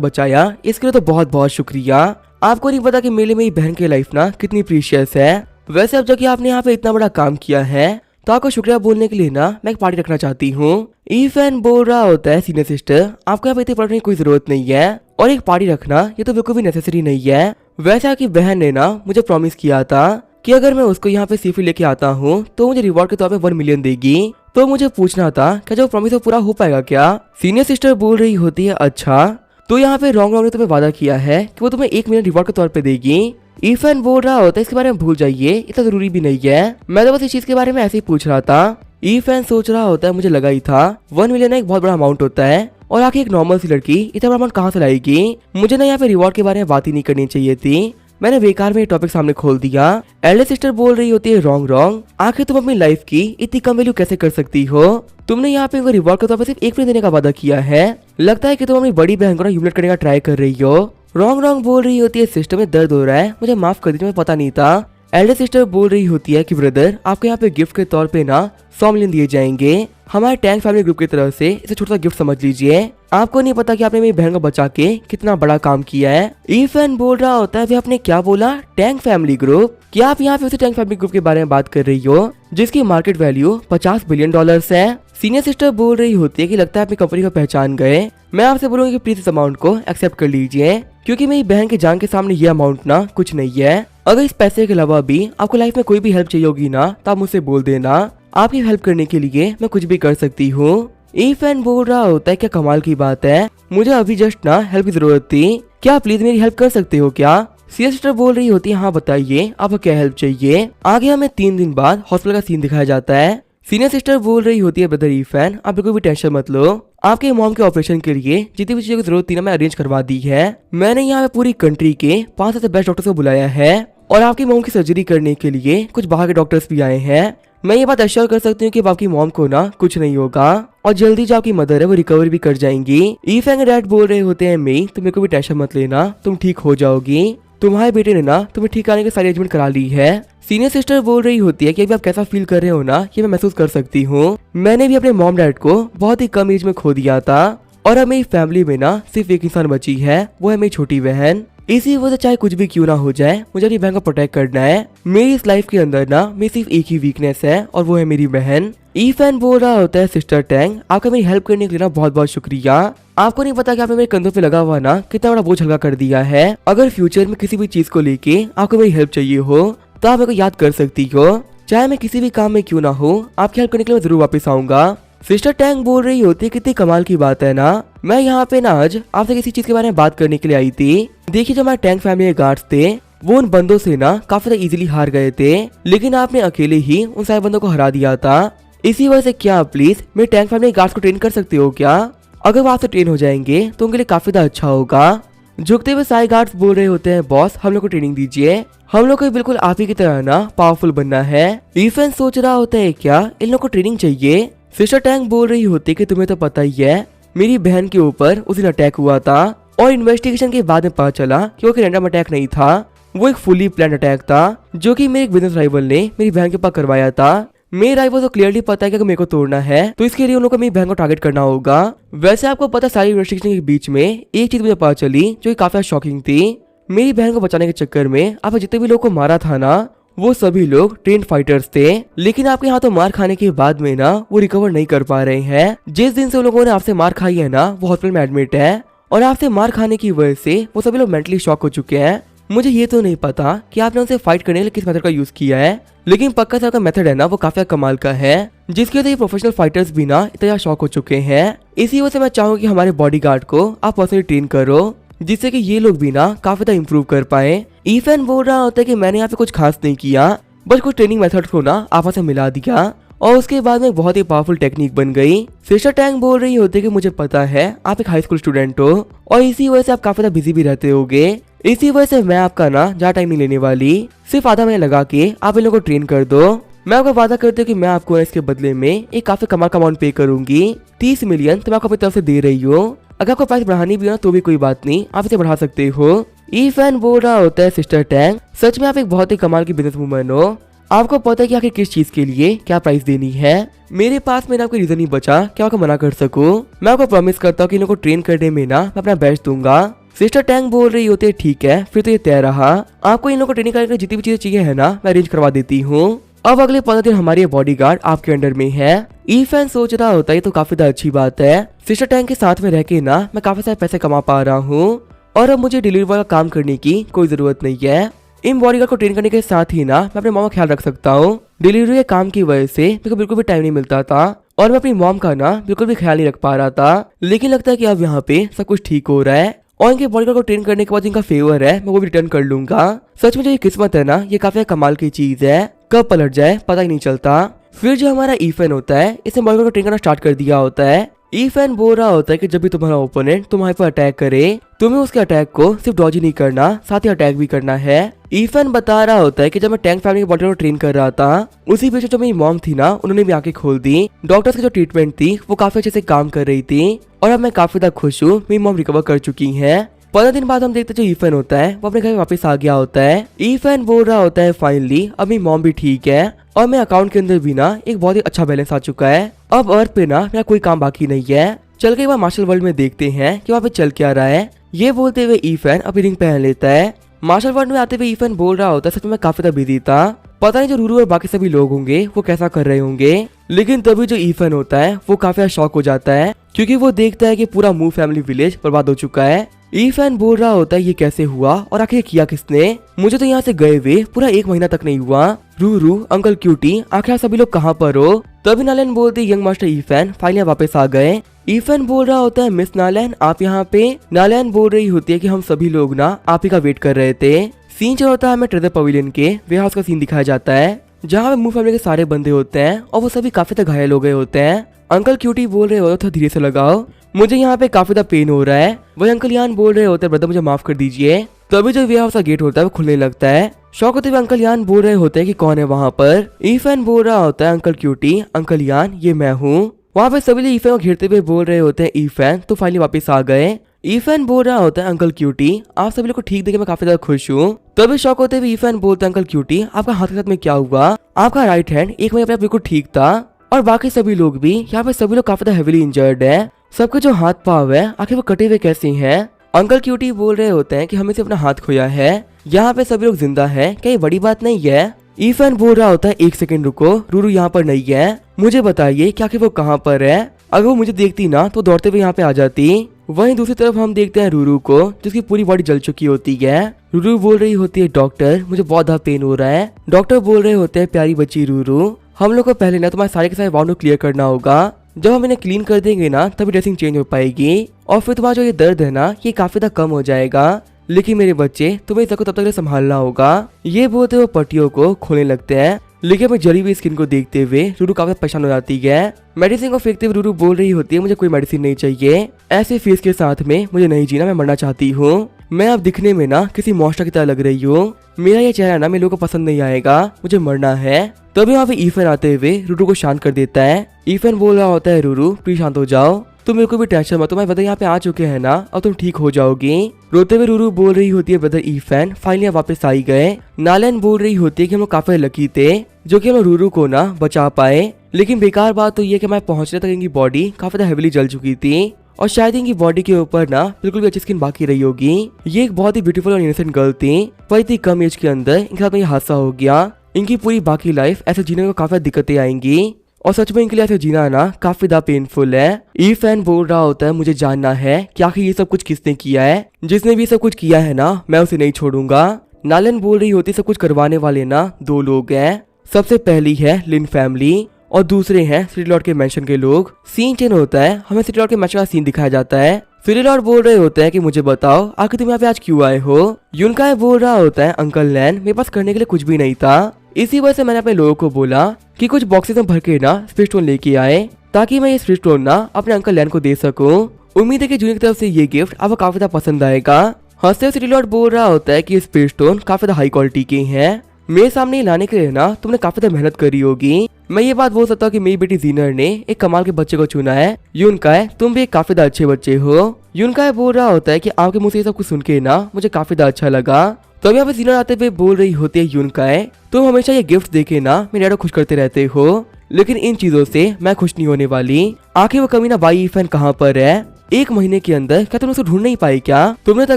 बचाया इसके लिए तो बहुत बहुत शुक्रिया। आपको नहीं पता कि मेरे लिए मेरी बहन की लाइफ ना कितनी प्रीशियस है। वैसे अब जब कि आपने यहाँ पे इतना बड़ा काम किया है तो आपको शुक्रिया बोलने के लिए ना मैं एक पार्टी रखना चाहती हूँ। ईफन बोल रहा होता है सीनियर सिस्टर आपको यहाँ पे इतनी पढ़ने की कोई जरूरत नहीं है और एक पार्टी रखना ये तो बिल्कुल भी नेसेसरी नहीं है। वैसे आपकी बहन ने ना मुझे प्रॉमिस किया था कि अगर मैं उसको यहाँ पे सेफली लेके आता हूँ तो मुझे रिवॉर्ड के तौर पे 1 मिलियन देगी, तो मुझे पूछना था क्या जो प्रॉमिस वो पूरा हो पाएगा क्या। सीनियर सिस्टर बोल रही होती है अच्छा तो यहाँ पे रॉन्ग ने तुम्हें वादा किया है कि वो तुम्हें 1 मिलियन रिवॉर्ड के तौर पे देगी। ईफन बोल रहा होता है इसके बारे में भूल जाइए इतना जरूरी भी नहीं है, मैं तो बस इस चीज के बारे में ऐसे ही पूछ रहा था। ईफन सोच रहा होता है मुझे लगा ही था 1 मिलियन एक बहुत बड़ा अमाउंट होता है और आखिर एक नॉर्मल सी लड़की इतना बड़ा अमाउंट कहाँ से लाएगी, मुझे ना यहाँ पे रिवॉर्ड के बारे में बात ही नहीं करनी चाहिए थी, मैंने बेकार में ये टॉपिक सामने खोल दिया। एल्डर सिस्टर बोल रही होती है रॉन्ग रॉन्ग आखिर तुम अपनी लाइफ की इतनी कम वैल्यू कैसे कर सकती हो, तुमने यहाँ पे रिवॉर्ड के तौर पर सिर्फ 1 मिलियन देने का वादा किया है, लगता है कि तुम अपनी बड़ी बहन को ना ह्यूमिलेट करने का ट्राई कर रही हो। रॉन्ग रॉन्ग बोल रही होती है सिस्टर में दर्द हो रहा है मुझे माफ कर दीजिए मुझे पता नहीं था। एल्डर सिस्टर बोल रही होती है कि ब्रदर आपको यहाँ पे गिफ्ट के तौर पे ना 100 मिलियन दिए जाएंगे, हमारे टैंक फैमिली ग्रुप की तरफ से इसे छोटा सा गिफ्ट समझ लीजिए, आपको नहीं पता कि आपने मेरी बहन को बचा के कितना बड़ा काम किया है। ईफन बोल रहा होता है आपने क्या बोला टैंक फैमिली ग्रुप, क्या आप यहाँ पे उसी टैंक फैमिली ग्रुप के बारे में बात कर रही हो जिसकी मार्केट वैल्यू $50 बिलियन है। सीनियर सिस्टर बोल रही होती है कि लगता है अपनी कंपनी को पहचान गए, मैं आपसे बोलूंगी कि प्लीज इस अमाउंट को एक्सेप्ट कर लीजिए क्योंकि मेरी बहन की जान के सामने ये अमाउंट ना कुछ नहीं है। अगर इस पैसे के अलावा भी आपको लाइफ में कोई भी हेल्प चाहिए होगी ना तो आप मुझसे बोल देना, आपकी हेल्प करने के लिए मैं कुछ भी कर सकती हूँ। ईफन बोल रहा होता है क्या कमाल की बात है, मुझे अभी जस्ट ना हेल्प की जरूरत थी, क्या प्लीज मेरी हेल्प कर सकते हो क्या। सीनियर सिस्टर बोल रही होती है हाँ बताइए आपको क्या हेल्प चाहिए। आगे हमें 3 दिन बाद हॉस्पिटल का सीन दिखाया जाता है। सीनियर सिस्टर बोल रही होती है ब्रदर ईफन आप बिल्कुल भी टेंशन मत लो, आपके मॉम के ऑपरेशन के लिए जितनी भी चीजों की जरूरत थी ना मैं अरेंज करवा दी है, मैंने यहाँ पे पूरी कंट्री के 5 सबसे बेस्ट डॉक्टर्स को बुलाया है और आपकी मॉम की सर्जरी करने के लिए कुछ बाहर के डॉक्टर्स भी आए हैं। मैं ये बात अश्योर कर सकती हूँ कि आपकी मॉम को ना कुछ नहीं होगा और जल्दी जो आपकी मदर है वो रिकवर भी कर जाएंगी। ईफन डैड बोल रहे होते हैं मेरी तुम मेरे को भी टेंशन मत लेना, तुम ठीक हो जाओगी, तुम्हारे बेटे ने ना तुम्हें ठीक आने की सारी अरेंजमेंट करा ली है। सीनियर सिस्टर बोल रही होती है कि अभी आप कैसा फील कर रहे हो ना ये मैं महसूस कर सकती हूँ, मैंने भी अपने मॉम डैड को बहुत ही कम एज में खो दिया था और अब मेरी फैमिली में ना सिर्फ एक इंसान बची है, वो है मेरी छोटी बहन। इसी वजह चाहे कुछ भी क्यों ना हो जाए मुझे अपनी बहन को प्रोटेक्ट करना है। मेरी इस लाइफ के अंदर ना मेरी सिर्फ एक ही वीकनेस है और वो है मेरी बहन। ईफन बोल रहा होता है सिस्टर टैंग आपका मेरी हेल्प करने के लिए ना बहुत बहुत शुक्रिया, आपको नहीं पता कि आपने मेरे कंधों पे लगा हुआ ना कितना बड़ा बोझ हल्का कर दिया है। अगर फ्यूचर में किसी भी चीज को लेके आपको मेरी हेल्प चाहिए हो तो आप मेरे को याद कर सकती हो, चाहे मैं किसी भी काम में क्यों ना हो आपकी हेल्प करने के लिए जरूर वापस आऊंगा। सिस्टर टैंग बोल रही होती है कितनी कमाल की बात है ना, मैं यहाँ पे ना आज आपसे किसी चीज के बारे में बात करने के लिए आई थी। देखिए जो हमारे टैंक फैमिली के गार्ड्स थे वो उन बंदों से ना काफी ज्यादा इजीली हार गए थे, लेकिन आपने अकेले ही उन सारे बंदों को हरा दिया था। इसी वजह से क्या आप प्लीज मेरे टैंक फैमिली गार्ड्स को ट्रेन कर सकते हो क्या, अगर वो आपसे ट्रेन हो जाएंगे तो उनके लिए काफी ज्यादा अच्छा होगा। झुकते हुए सारे गार्ड्स बोल रहे होते हैं बॉस हम लोग को ट्रेनिंग दीजिए, हम लोग को बिल्कुल आप ही की तरह ना पावरफुल बनना है। ईफन सोच रहा होता है क्या इन लोग को ट्रेनिंग चाहिए। सिस्टर टैंक बोल रही होती है कि तुम्हें तो पता ही है मेरी बहन के ऊपर उस दिन अटैक हुआ था और इन्वेस्टिगेशन के बाद में पता चला कि वो रैंडम अटैक नहीं था, वो एक फुली प्लान अटैक था जो कि मेरे एक बिजनेस राइवल ने मेरी बहन के पास करवाया था। मेरे राइवल को क्लियरली पता है कि अगर मेरे को तोड़ना है तो इसके लिए उन लोगों को मेरी बहन को टारगेट करना होगा। वैसे आपको पता सारी इन्वेस्टिगेशन के बीच में एक चीज मुझे पता चली जो कि काफी शॉकिंग थी, मेरी बहन को बचाने के चक्कर में आपने जितने भी लोग को मारा था ना वो सभी लोग ट्रेंड फाइटर्स थे, लेकिन आपके हाथों मार खाने के बाद में ना वो रिकवर नहीं कर पा रहे हैं। जिस दिन से उन लोगों ने आपसे मार खाई है ना वो हॉस्पिटल में एडमिट है और आपसे मार खाने की वजह से वो सभी लोग मेंटली शॉक हो चुके हैं मुझे ये तो नहीं पता कि आपने उनसे फाइट करने के लिए किस मेथड का यूज किया है, लेकिन पक्का सा का मेथड है ना वो काफी कमाल का है, जिसकी वजह से प्रोफेशनल फाइटर्स भी ना इतना शौक हो चुके हैं। इसी वजह से मैं चाहूंगा कि हमारे बॉडीगार्ड को आप पर्सनली ट्रेन करो, जिससे कि ये लोग भी ना काफी ज्यादा इम्प्रूव कर पाए। ईफेन बोल रहा होता है कि मैंने यहाँ पे कुछ खास नहीं किया, बस कुछ ट्रेनिंग मेथड को ना आपस में मिला दिया और उसके बाद में एक बहुत ही पावरफुल टेक्निक बन गई। सिस्टर टैंग बोल रही होती है कि मुझे पता है आप एक हाई स्कूल स्टूडेंट हो और इसी वजह से आप काफी ज्यादा बिजी भी रहते होगे, इसी वजह से मैं आपका ना ज्यादा टाइम नहीं लेने वाली, सिर्फ आधा महीना लगा के आप इन लोगों को ट्रेन कर दो। मैं आपको वादा करती हूँ कि मैं आपको इसके बदले में एक काफी कमाल का अमाउंट पे करूंगी। 30 मिलियन तो मैं आपको अपनी तरफ से दे रही हूँ। अगर आपको प्राइस बढ़ानी भी हो ना तो भी कोई बात नहीं, आप इसे बढ़ा सकते हो। ईफेन बोल रहा होता है सिस्टर टैंग सच में आप एक बहुत ही कमाल की बिजनेस वूमन हो, आपको पता है कि आखिर किस चीज के लिए क्या प्राइस देनी है। मेरे पास मेरा कोई रीजन नहीं बचा कि आपको मना कर सकूं। मैं आपको प्रॉमिस करता हूँ कि इन लोगों को ट्रेन करने में ना मैं अपना बेस्ट दूंगा। सिस्टर टैंग बोल रही होती है ठीक है फिर तो ये तय रहा, आपको इन लोगों को ट्रेनिंग करने की जितनी भी चीजें चाहिए है ना मैं अरेंज करवा देती हूँ। अब अगले 15 दिन हमारे बॉडीगार्ड आपके अंडर में है। ईफेन सोच रहा होता है तो काफी अच्छी बात है, सिस्टर टैंग के साथ में रह के ना मैं काफी सारे पैसे कमा पा रहा हूँ और अब मुझे डिलीवरी का काम करने की कोई जरूरत नहीं है। इन बॉडीगार्ड को ट्रेन करने के साथ ही ना मैं अपने मॉम का ख्याल रख सकता हूँ। डिलीवरी के काम की वजह से मेरे को बिल्कुल भी टाइम नहीं मिलता था और मैं अपनी मॉम का ना बिल्कुल भी ख्याल नहीं रख पा रहा था, लेकिन लगता है कि अब यहाँ पे सब कुछ ठीक हो रहा है और इनके बॉडीगार्ड को ट्रेन करने के बाद इनका फेवर है मैं वो भी रिटर्न कर लूंगा। सच में जो ये किस्मत है ना ये काफी कमाल की चीज है, कब पलट जाए पता ही नहीं चलता। फिर जो हमारा ईफेन होता है इसने बॉडीगार्ड को ट्रेन करना स्टार्ट कर दिया होता है। ईफेन बोल रहा होता है कि जब भी तुम्हारा ओपोनेंट तुम्हारे पर अटैक करे तुम्हें उसके अटैक को सिर्फ डॉज ही नहीं करना साथ ही अटैक भी करना है। ईफेन बता रहा होता है कि जब मैं टैंक फैमिली के बॉडी को ट्रेन कर रहा था उसी बीच जो मेरी मॉम थी ना उन्होंने भी आंखें खोल दी, डॉक्टर्स की जो ट्रीटमेंट थी वो काफी अच्छे से काम कर रही थी और अब मैं काफी ज्यादा खुश हूँ, मेरी मॉम रिकवर कर चुकी है। 15 दिन बाद हम देखते जो ईफेन होता है वो अपने घर वापस आ गया होता है। ईफेन बोल रहा होता है फाइनली अब मेरी मॉम भी ठीक है और मेरे अकाउंट के अंदर भी ना एक बहुत ही अच्छा बैलेंस आ चुका है, अब अर्थ पे ना मेरा कोई काम बाकी नहीं है। चल के बार मार्शल वर्ल्ड में देखते हैं कि वहाँ पे चल क्या रहा है। ये बोलते हुए ईफेन अपनी रिंग पहन लेता है। मार्शल वर्ल्ड में आते हुए ईफेन बोल रहा होता है सच में मैं काफी ज्यादा बिजी था, पता नहीं जो रूरू और बाकी सभी लोग होंगे वो कैसा कर रहे होंगे, लेकिन तभी जो ईफेन होता है वो काफी शॉक हो जाता है क्योंकि वो देखता है कि पूरा मू फैमिली विलेज बर्बाद हो चुका है। ईफेन बोल रहा होता है ये कैसे हुआ और आखिर किया किसने, मुझे तो यहाँ से गए हुए पूरा 1 महीना तक नहीं हुआ। रूरू अंकल क्यूटी आखिर सभी लोग कहाँ पर हो। तभी नालैन बोलती यंग मास्टर ईफेन फाइनली वापस आ गए। ईफेन बोल रहा होता है मिस नालैन आप यहाँ पे। नालैन बोल रही होती है कि हम सभी लोग ना आप ही का वेट कर रहे थे। सीन जो होता है हमें ट्रेजर पवेलियन के वेयर हाउस का सीन दिखाया जाता है जहाँ पे मू फैमिली के सारे बंदे होते हैं और वो सभी काफी तक घायल हो गए होते हैं। अंकल क्यूटी बोल रहे होते धीरे से लगाओ, मुझे यहाँ पे काफी ज्यादा पेन हो रहा है। वही अंकल यान बोल रहे होते ब्रदर मुझे माफ कर दीजिए। तभी जो वेयर हाउस का गेट होता है वो खुलने लगता है। शौक होते हुए अंकल यान बोल रहे होते हैं कि कौन है वहाँ पर। ईफेन बोल रहा होता है अंकल क्यूटी अंकल यान ये मैं हूँ। वहाँ पे सभी लोग ईफेन को घेरते हुए बोल रहे होते हैं ईफेन तो फाइनली वापस आ गए। ईफेन बोल रहा होता है अंकल क्यूटी आप सभी लोग को ठीक देखे मैं काफी ज्यादा खुश हूँ। तभी शौक होते हुए ईफेन बोलते हैं अंकल क्यूटी आपका हाथ के साथ में क्या हुआ, आपका राइट हैंड 1 महीने पहले बिल्कुल ठीक था और बाकी सभी लोग भी यहाँ पे सभी लोग काफी ज्यादा हेवीली इंजर्ड है, सबके जो हाथ पाव है आखिर वो कटे हुए कैसे हैं। अंकल क्यूटी बोल रहे होते हैं कि हमें से अपना हाथ खोया है, यहाँ पे सभी लोग जिंदा है, क्या ये बड़ी बात नहीं है। ईफेन बोल रहा होता है 1 सेकंड रुको, रूरू यहाँ पर नहीं है, मुझे बताइए कि आखिर वो कहाँ पर है। अगर वो मुझे देखती ना तो दौड़ते हुए यहाँ पे आ जाती। वहीं दूसरी तरफ हम देखते हैं रूरू को जिसकी पूरी बॉडी जल चुकी होती है। रूरू बोल रही होती है डॉक्टर मुझे बहुत ज्यादा पेन हो रहा है। डॉक्टर बोल रहे होते हैं प्यारी बच्ची रूरू हम लोग को पहले ना तुम्हारे सारे के सारे वाउंड को क्लियर करना होगा, जब हम इन्हें क्लीन कर देंगे ना तभी ड्रेसिंग चेंज हो पाएगी और फिर तुम्हारा जो ये दर्द है ना ये काफी ज्यादा कम हो जाएगा। लेकिन मेरे बच्चे तुम्हें इसको तब तक संभालना होगा। ये बोलते हुए पट्टियों को खोलने लगते हैं, लेकिन मैं जली हुई स्किन को देखते हुए रूरू काफी परेशान हो जाती है। मेडिसिन को फेंकते हुए रूरू बोल रही होती है मुझे कोई मेडिसिन नहीं चाहिए, ऐसे फेस के साथ में मुझे नहीं जीना, मैं मरना चाहती हूँ। मैं अब दिखने में ना किसी मॉन्स्टर की तरह लग रही हूँ, मेरा ये चेहरा ना मेरे लोगों को पसंद नहीं आएगा, मुझे मरना है। तभी वहाँ पे ईफेन आते हुए रूरू को शांत कर देता है। ईफेन बोल रहा होता है रूरू प्लीज शांत हो जाओ, तुम मेरे को भी टेंशन मत, तुम्हारे ब्रदर यहाँ पे आ चुके हैं ना और तुम ठीक हो जाओगी। रोते हुए रूरू बोल रही होती है ब्रदर ईफेन फाइनली वापस आई गए। नालैन बोल रही होती है कि हम लोग काफी लकी थे जो कि हम रूरू को ना बचा पाए, लेकिन बेकार बात तो ये कि मैं पहुंचने तक इनकी बॉडी काफी हेवीली जल चुकी थी और शायद इनकी बॉडी के ऊपर ना बिल्कुल भी अच्छी स्किन बाकी रही होगी। ये एक बहुत ही ब्यूटीफुल और इनोसेंट गर्ल थी, पर इतनी कम एज के अंदर इनके साथ में ये हादसा हो गया। इनकी पूरी बाकी लाइफ ऐसे जीने को काफी दिक्कतें आएंगी और सच में इनके लिए ऐसे जीना ना काफी ज्यादा पेनफुल है। ईफन बोल रहा होता है मुझे जानना है कि आखिर ये सब कुछ किसने किया है, जिसने भी सब कुछ किया है ना मैं उसे नहीं छोड़ूंगा। नालन बोल रही होती सब कुछ करवाने वाले ना दो लोग हैं। सबसे पहली है लिन फैमिली और दूसरे हैं सिटी लॉर्ड के मेंशन के लोग। सीन चेंज होता है, हमें सिटी लॉर्ड के मेंशन का सीन दिखाया जाता है। सिटी लॉर्ड बोल रहे होते हैं कि मुझे बताओ आखिर तुम यहाँ पे आज क्यों आए हो। यूनकाय बोल रहा होता है अंकल लैन मेरे पास करने के लिए कुछ भी नहीं था, इसी वजह से मैंने अपने लोगों को बोला कि कुछ बॉक्सेस में भर के ना स्पिरिट स्टोन लेके आए ताकि मैं ये स्पिरिट स्टोन ना अपने अंकल लैन को दे सकूं। उम्मीद है कि जूनियर की तरफ से ये गिफ्ट आपको काफी ज्यादा पसंद आएगा। हंसते सिटी लॉर्ड बोल रहा होता है कि ये स्पिरिट स्टोन काफी ज्यादा हाई क्वालिटी के हैं, मेरे सामने लाने के लिए ना तुमने काफी ज्यादा मेहनत करी होगी। मैं ये बात बोल सकता हूँ कि मेरी बेटी जीनर ने एक कमाल के बच्चे को चुना है। यूनकाय तुम भी एक काफी ज्यादा अच्छे बच्चे हो। यूनकाय बोल रहा होता है कि आपके मुंह से ये सब कुछ सुन के ना मुझे काफी ज्यादा अच्छा लगा। तो अभी यहाँ पे जीनर आते हुए बोल रही होती है यूनकाय तुम हमेशा ये गिफ्ट देके ना मेरे डैड को खुश करते रहते हो, लेकिन इन चीजों से मैं खुश नहीं होने वाली। आखिर वो कमीना बाई ईफन कहाँ पर है? एक महीने के अंदर क्या तुम उसको ढूंढ नहीं पाई क्या? तुमने तो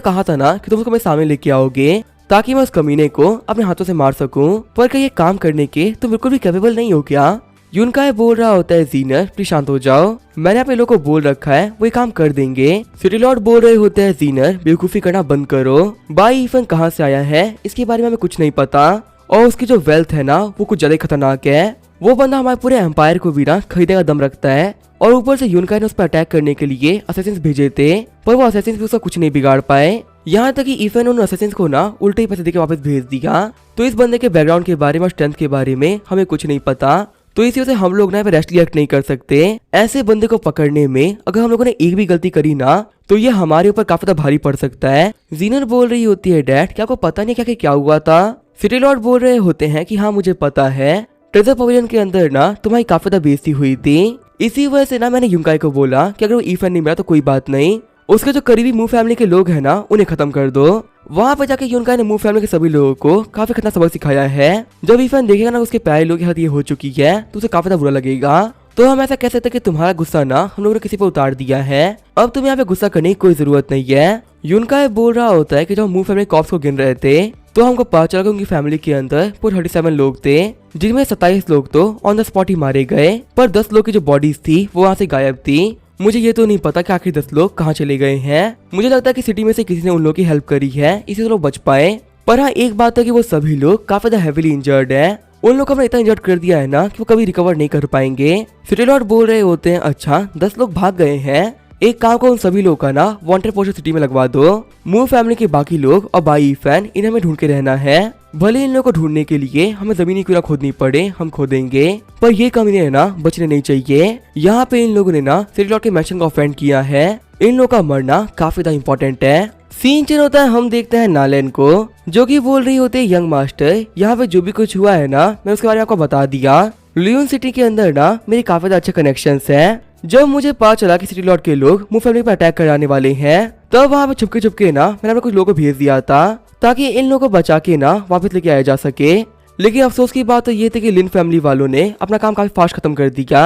कहा था ना कि तुम उसको मेरे सामने लेके आओगे ताकि मैं उस कमीने को अपने हाथों से मार सकूं, पर क्या ये काम करने के तुम बिल्कुल भी कैपेबल नहीं हो क्या? यूनकाय बोल रहा होता है जीनर प्लीज शांत हो जाओ, मैंने अपने लोगों को बोल रखा है वो ये काम कर देंगे। सिटी लॉर्ड बोल रहे होते हैं जीनर बेवकूफी करना बंद करो, बाई ईफन कहाँ से आया है इसके बारे में हमें कुछ नहीं पता और उसकी जो वेल्थ है ना वो कुछ ज्यादा खतरनाक है। वो बंदा हमारे पूरे एम्पायर को भी ना खरीदने का दम रखता है और ऊपर से यूनकाय ने उस पर अटैक करने के लिए असैसिन्स भेजे थे, पर वो असैसिन्स भी उसका कुछ नहीं बिगाड़ पाए। यहाँ तक कि ईफन उन असैसिन्स को ना उल्टे ही पैसे देके वापस भेज दिया। तो इस बंदे के बैकग्राउंड के बारे में और स्ट्रेंथ के बारे में हमें कुछ नहीं पता, तो इसी वजह से हम लोग ना रेस्टली एक्ट नहीं कर सकते। ऐसे बंदे को पकड़ने में अगर हम लोगों ने एक भी गलती करी ना तो ये हमारे ऊपर काफी भारी पड़ सकता है। जीनर बोल रही होती है डैड क्या आपको पता नहीं क्या हुआ था? सिटी लॉर्ड बोल रहे होते हैं कि हाँ मुझे पता है, ट्रेजर पवेलियन के अंदर ना तुम्हारी काफी ज्यादा बेइज्जती हुई थी, इसी वजह से ना मैंने यूनकाय को बोला कि अगर वो ईफन नहीं मिला तो कोई बात नहीं, उसके जो करीबी मूव फैमिली के लोग हैं ना उन्हें खत्म कर दो। वहाँ पे जाके यूनकाय ने मूव फैमिली के सभी लोगों को काफी खतरनाक सबक सिखाया है। जब ईफन देखेगा ना उसके प्यारे लोग की हद ये हो चुकी है तो उसे काफी ज्यादा बुरा लगेगा। तो हम ऐसा कह सकते हैं कि तुम्हारा गुस्सा ना हम लोगों ने किसी पर उतार दिया है, अब तुम्हें यहाँ पे गुस्सा करने की कोई जरूरत नहीं है। यूनकाय बोल रहा होता है कि जब मूव फैमिली कॉप्स को गिन रहे थे तो हमको पता चला कि उनकी फैमिली के अंदर पूरे 37 लोग थे, जिनमें 27 लोग तो ऑन द स्पॉट ही मारे गए, पर 10 लोग की जो बॉडीज थी वो वहाँ से गायब थी। मुझे ये तो नहीं पता कि आखिर 10 लोग कहाँ चले गए हैं। मुझे लगता है कि सिटी में से किसी ने उन लोगों की हेल्प करी है इसी से लोग बच पाए, पर हाँ एक बात है कि वो सभी लोग काफी ज्यादा हेविली इंजर्ड है। उन लोग को हमने इतना इंजर्ड कर दिया है ना कि वो कभी रिकवर नहीं कर पाएंगे। सिटी लॉर्ड बोल रहे होते हैं अच्छा 10 लोग भाग गए हैं, एक काम को उन सभी लोगों का ना वांटेड पोस्टर सिटी में लगवा दो। मूव फैमिली के बाकी लोग और बाई ईफन इन्हें हमें ढूंढ के रहना है, भले इन लोगों को ढूंढने के लिए हमें जमीनी क्यों ना खोदनी पड़े हम खोदेंगे, पर ये कमीने ना बचने नहीं चाहिए। यहाँ पे इन लोगों ने ना सिटी लॉर्ड के मैंशन को ऑफेंड किया है, इन लोगों का मरना काफी ज्यादा इंपॉर्टेंट है। सीन चेंज होता है, हम देखते हैं नालन को जो कि बोल रही होती है यंग मास्टर यहाँ पे जो भी कुछ हुआ है ना मैं उसके बारे में आपको बता दिया। लियोन सिटी के अंदर ना मेरे काफी ज्यादा अच्छे कनेक्शंस हैं। जब मुझे पता चला कि सिटी लॉर्ड के लोग मूव फैमिली पर अटैक कराने वाले हैं तब वहाँ पे छुपके छुपके ना मैंने अपने कुछ लोगों को भेज दिया था ताकि इन लोगों को बचा के ना वापस लेके आया जा सके। लेकिन अफसोस की बात तो ये थी कि लिन फैमिली वालों ने अपना काम काफी फास्ट खत्म कर दिया।